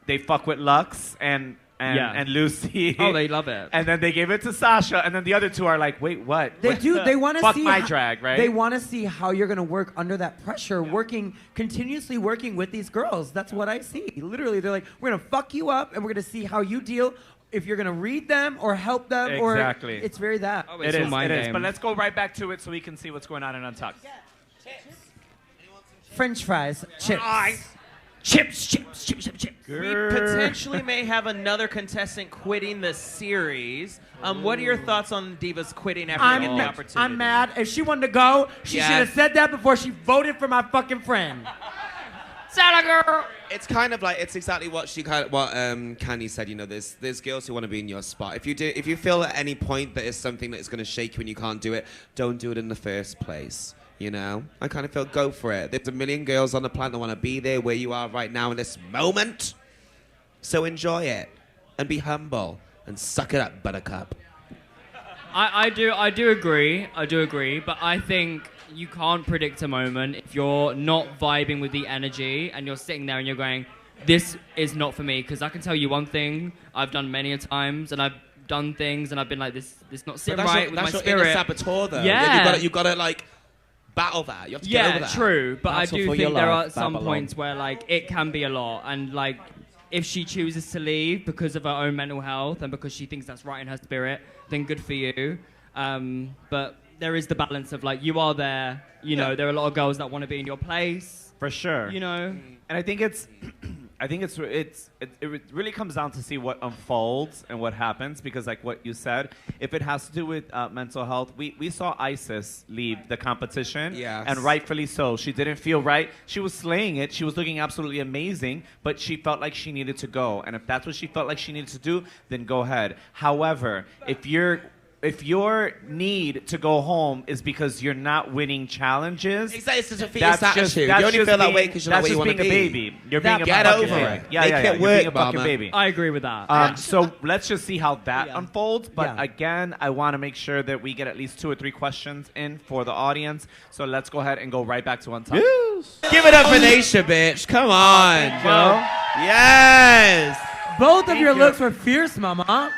They fuck with Lux and Lucy. Oh, they love it. And then they gave it to Sasha, and then the other two are like, wait, what? They do. They want to Fuck see my drag, right? They want to see how you're going to work under that pressure, continuously working with these girls. That's what I see. Literally, they're like, we're going to fuck you up, and we're going to see how you deal. If you're going to read them or help them, Exactly. or it's very that. Oh, It it's all is. my It is. game. But let's go right back to it so we can see what's going on in Untucked. French fries, chips. Chips. We potentially may have another contestant quitting the series. What are your thoughts on Divas quitting after getting the opportunity? I'm mad. If she wanted to go, she should have said that before she voted for my fucking friend. Santa girl. It's kind of like, it's exactly what Kanye said. You know, there's girls who want to be in your spot. If you feel at any point that it's something that's going to shake you and you can't do it, don't do it in the first place. You know, I kind of feel go for it. There's a million girls on the planet that want to be there where you are right now in this moment. So enjoy it and be humble and suck it up, buttercup. I do agree. But I think you can't predict a moment if you're not vibing with the energy and you're sitting there and you're going, this is not for me. Because I can tell you one thing I've done many a times, and I've done things and I've been like, this not sitting right with my that's spirit. That's your inner saboteur, though. Yeah. You got to like battle that. You have to get over that. True. But Battle I do for think your there life, are some Babylon. points where like it can be a lot, and like if she chooses to leave because of her own mental health and because she thinks that's right in her spirit, then good for you. But there is the balance of like, you are there, you know, there are a lot of girls that want to be in your place. For sure. You know? And I think it really comes down to see what unfolds and what happens, because like what you said, if it has to do with mental health, we saw Isis leave the competition, Yes. and rightfully so. She didn't feel right. She was slaying it. She was looking absolutely amazing, but she felt like she needed to go. And if that's what she felt like she needed to do, then go ahead. However, if your need to go home is because you're not winning challenges, Exactly, it's just a that's just attitude. You only feel that way because you're not where you want to being be. a baby. You're being a Get fucking over baby. it. Yeah, Make yeah, yeah. it You're work, being a fucking mama. baby. I agree with that. So let's just see how that unfolds. But Yeah. again, I want to make sure that we get at least 2 or 3 questions in for the audience. So let's go ahead and go right back to Untucked. Give it up for Naysha, bitch. Come on. Well, Yes. Both of Thank your you. looks were fierce, mama.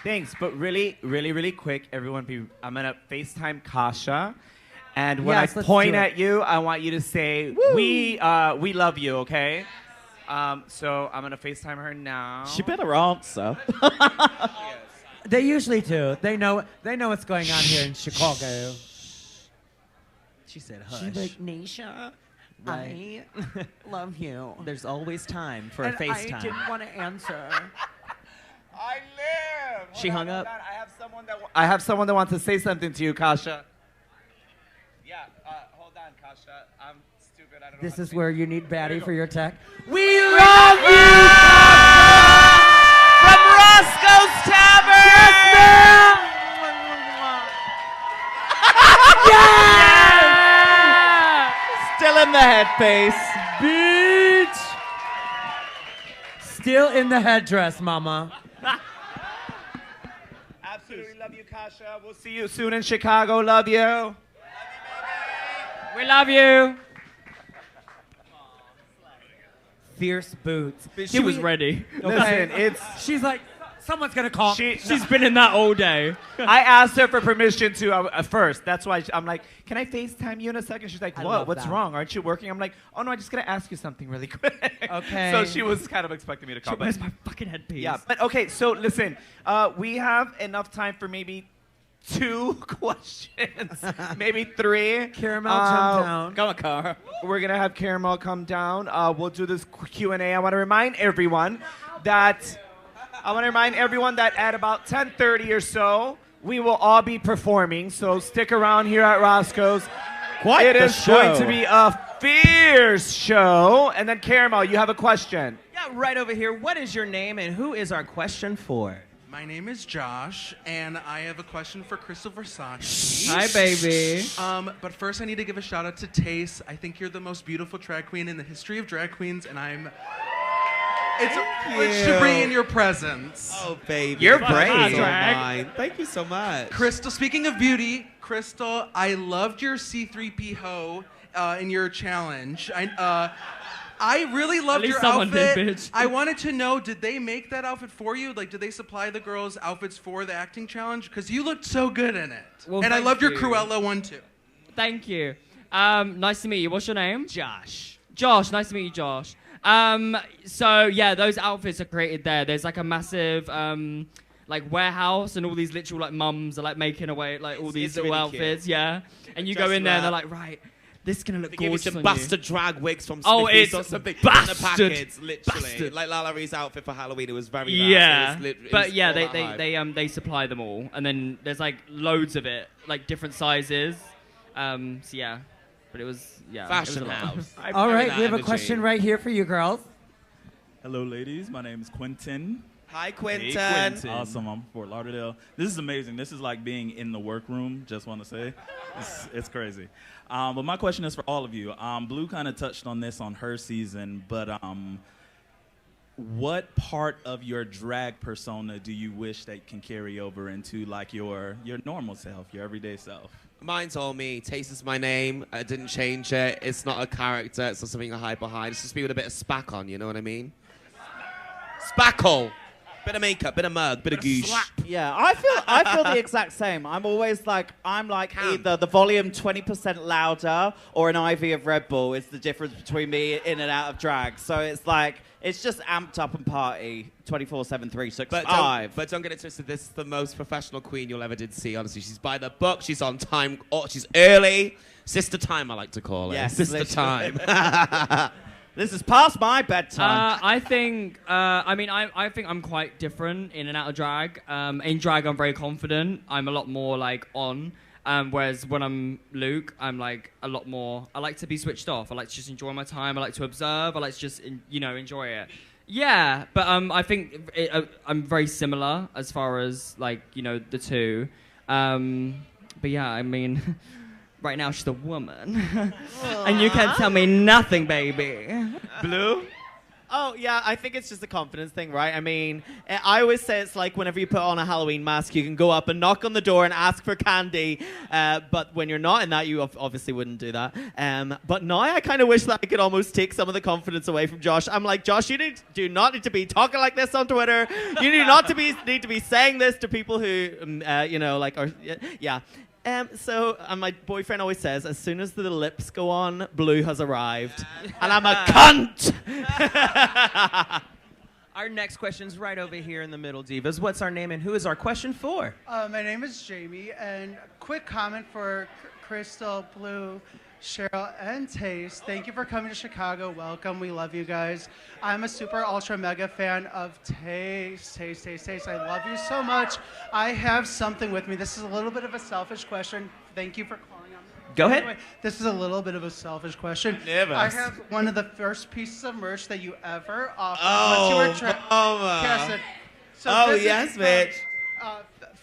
thanks. But really quick, everyone, I'm gonna FaceTime Kasha. And when Yes, I let's point do it. at you, I want you to say, we love you, okay? So I'm gonna FaceTime her now. She better answer. They usually do. They know what's going on here in Chicago. She said, hush. She's like, Naysha, Right. I love you. There's always time for and a FaceTime. I didn't want to answer. I live. She hung up. I have someone that wants to say something to you, Kasha. Yeah, hold on, Kasha. I'm stupid. I don't know. This how to is say where it. you need There Batty you go. for your tech. We love you! From Roscoe's Tavern! Yes, ma'am! in the headpiece. Bitch! Still in the headdress, mama. Absolutely love you, Kasha. We'll see you soon in Chicago. Love you. We love you. Fierce boots. She was ready. Listen, She's like, someone's gonna call. She's been in that all day. I asked her for permission to first. That's why I'm like, can I FaceTime you in a second? She's like, I what? love What's that. wrong? Aren't you working? I'm like, oh no, I'm just gonna ask you something really quick. Okay. So she was kind of expecting me to call. Where's my fucking headpiece? Yeah, but okay, so listen, we have enough time for maybe 2 questions, maybe 3. Caramel jump down. Go on, Cara. We're gonna have Caramel come down. We'll do this Q&A. I want to remind everyone that at about 10:30 or so, we will all be performing. So stick around here at Roscoe's. Quite It the is show. going to be a fierce show. And then Caramel, you have a question. Yeah, right over here. What is your name and who is our question for? My name is Josh, and I have a question for Krystal Versace. Hi, baby. But first, I need to give a shout out to Tayce. I think you're the most beautiful drag queen in the history of drag queens, and it's a privilege to bring in your presence. Oh, baby. You're That's brave. so mine. Thank you so much. Krystal, speaking of beauty, Krystal, I loved your C3P hoe in your challenge. I really loved least your someone outfit. did, bitch. I wanted to know, did they make that outfit for you? Like, did they supply the girls outfits for the acting challenge? Because you looked so good in it. Well, and I thank loved your you. Cruella one, too. Thank you. Nice to meet you. What's your name? Josh. Josh. Nice to meet you, Josh. So yeah, those outfits are created there. There's like a massive like warehouse, and all these literal like mums are like making away like all these It's little really cute. outfits. Yeah, and you Just go in there and they're that. like, right, this is gonna look They give you gorgeous some on bastard drag wigs from Oh, Smithy's it's or something bastard. in the packets, literally. Bastard. Like Lala Ree's outfit for Halloween, it was very you. nice. Yeah, It was but yeah, all that hype. they supply them all, and then there's like loads of it, like different sizes. So yeah, but it was Fashion it was a lot. house. All right, that we have a energy. question right here for you girls. Hello, ladies. My name is Quentin. Hi, Quinton. Awesome. I'm from Fort Lauderdale. This is amazing. This is like being in the workroom. Just want to say, it's crazy. But my question is for all of you. Blue kind of touched on this on her season, but what part of your drag persona do you wish that can carry over into like your normal self, your everyday self? Mine's all me. Tayce is my name. I didn't change it. It's not a character. It's not something I hide behind. It's just me with a bit of spack on, you know what I mean? Spackle. Bit of makeup, bit of mug, bit of goosh. Yeah, I feel the exact same. I'm always like, either the volume 20% louder or an IV of Red Bull is the difference between me in and out of drag. So it's like, it's just amped up and party 24/7, 365. But don't get it twisted. This is the most professional queen you'll ever did see, honestly. She's by the book. She's on time. Oh, she's early. Sister time, I like to call it. Yes, Sister literally. time. This is past my bedtime. I think I'm quite different in and out of drag. In drag, I'm very confident. I'm a lot more like on. Whereas when I'm Luke, I'm like a lot more. I like to be switched off. I like to just enjoy my time. I like to observe. I like to just enjoy it. Yeah, but I think I'm very similar as far as like the two. But yeah, I mean. Right now, she's a woman. And you can't tell me nothing, baby. Blue? Oh, yeah, I think it's just a confidence thing, right? I mean, I always say it's like whenever you put on a Halloween mask, you can go up and knock on the door and ask for candy. But when you're not in that, you obviously wouldn't do that. But now I kind of wish that I could almost take some of the confidence away from Josh. I'm like, Josh, you do not need to be talking like this on Twitter. You do not need to be saying this to people who, yeah. So my boyfriend always says, as soon as the lips go on, Blue has arrived. And I'm a cunt! Our next question's right over here in the middle, divas. What's our name and who is our question for? My name is Jamie, and quick comment for Krystal, Blue, Cheryl, and Tayce. Thank you for coming to Chicago. Welcome. We love you guys. I'm a super ultra mega fan of Tayce. I love you so much. I have something with me. This is a little bit of a selfish question. Thank you for calling on me. Go ahead. Anyway, this is a little bit of a selfish question. Nervous. I have one of the first pieces of merch that you ever offered. Oh, once you were mama. casted. So Oh, this is yes, from, bitch.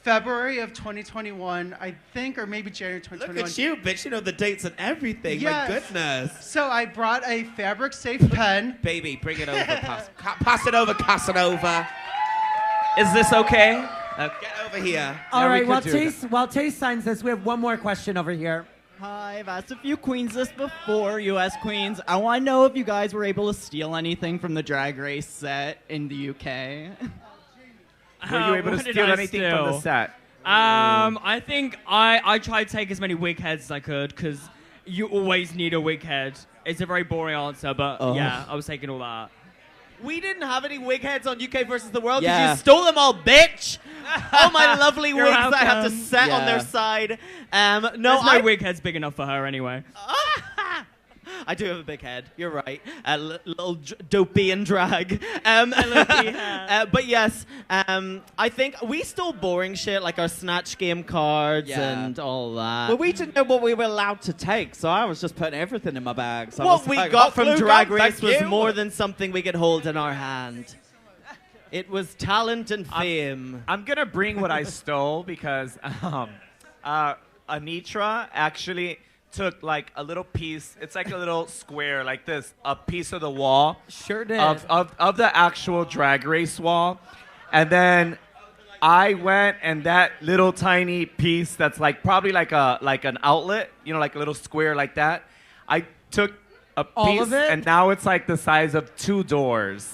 February of 2021, I think, or maybe January Look 2021. at you, bitch. You know the dates and everything. Yes. My goodness. So I brought a fabric-safe pen. Baby, bring it over. Pass it over, Casanova. Is this okay? Get over here. All right, we while could do Tayce signs this, we have one more question over here. Hi, I've asked a few queens this before, U.S. queens. I want to know if you guys were able to steal anything from the Drag Race set in the UK. Were you able to What did steal I anything from the set? I think I tried to take as many wig heads as I could because you always need a wig head. It's a very boring answer, but yeah, I was taking all that. We didn't have any wig heads on UK versus the world because Yeah. you stole them all, bitch. All my lovely You're wigs I have to welcome. set on their Yeah. side. No, I wig head's big enough for her anyway. I do have a big head. You're right. A little dopey and drag. But yes, I think we stole boring shit like our snatch game cards Yeah. and all that. Well, we didn't know what we were allowed to take, so I was just putting everything in my bag. So I what was we like, got "Oh, from glue Drag gun, Race thank was you." more than something we could hold in our hand. It was talent and fame. I'm gonna bring what I stole because Anitra actually took like a little piece. It's like a little square like this, a piece of the wall Sure did. of the actual Drag Race wall, and then I went and that little tiny piece that's like probably like an outlet, you know, like a little square like that. I took a All piece of it? and now it's like the size of 2 doors.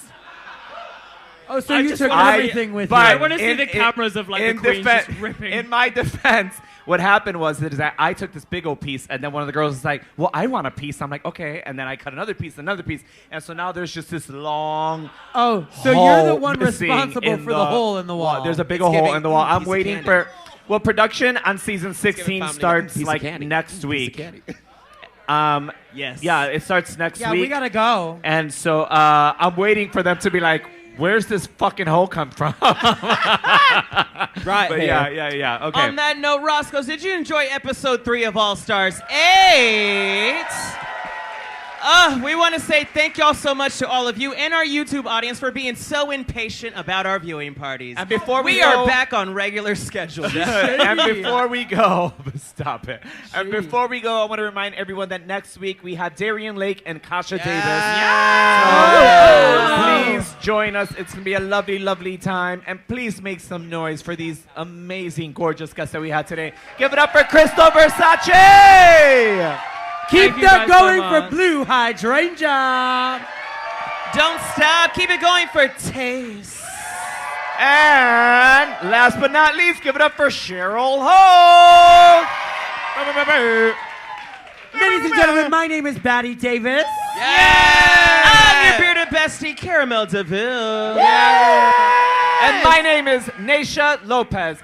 Oh, so I you just took wanna- everything with you. I wanna see the cameras of, like, the queens just ripping. In my defense, what happened was that I took this big old piece, and then one of the girls was like, "Well, I want a piece." I'm like, "Okay," and then I cut another piece, and so now there's just this long. Oh, so you're the hole one missing responsible in for the hole in the wall. There's a big It's old hole giving in the wall. I'm piece of waiting candy. for. Well, production on season 16 family starts piece of like candy. next Piece of week. candy. Yes. Yeah, it starts next Yeah, week. we gotta go. And so I'm waiting for them to be like, "Where's this fucking hole come from?" Right But here. yeah. Okay. On that note, Roscoe, did you enjoy episode 3 of All Stars 8? We want to say thank y'all so much to all of you and our YouTube audience for being so impatient about our viewing parties. And before we are go- back on regular schedule. And before we go, stop it. And before we go, I want to remind everyone that next week we have Darian Lake and Kasha Davis. So please join us. It's going to be a lovely, lovely time. And please make some noise for these amazing, gorgeous guests that we had today. Give it up for Krystal Versace! Keep Thank you that guys so going for much. Blue Hydrangea. Don't stop. Keep it going for Tayce. And last but not least, give it up for Cheryl Ho! Ladies and gentlemen, my name is Batty Davis. I'm your bearded bestie, Caramel DeVille. And my name is Naysha Lopez.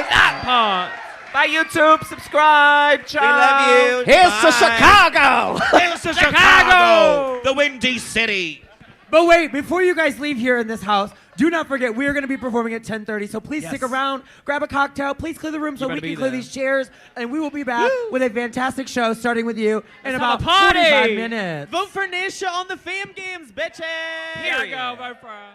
That part. Bye, YouTube. Subscribe. Ciao. We love you. Here's to Bye. Chicago! Here's to Chicago, the Windy City. But wait, before you guys leave here in this house, do not forget we are going to be performing at 10:30. So please stick around, grab a cocktail, please clear the room so we can clear these chairs, and we will be back with a fantastic show starting with you in about have a party. 45 minutes. Vote for Naysha on the Fame Games, bitches! Here we go, vote for her.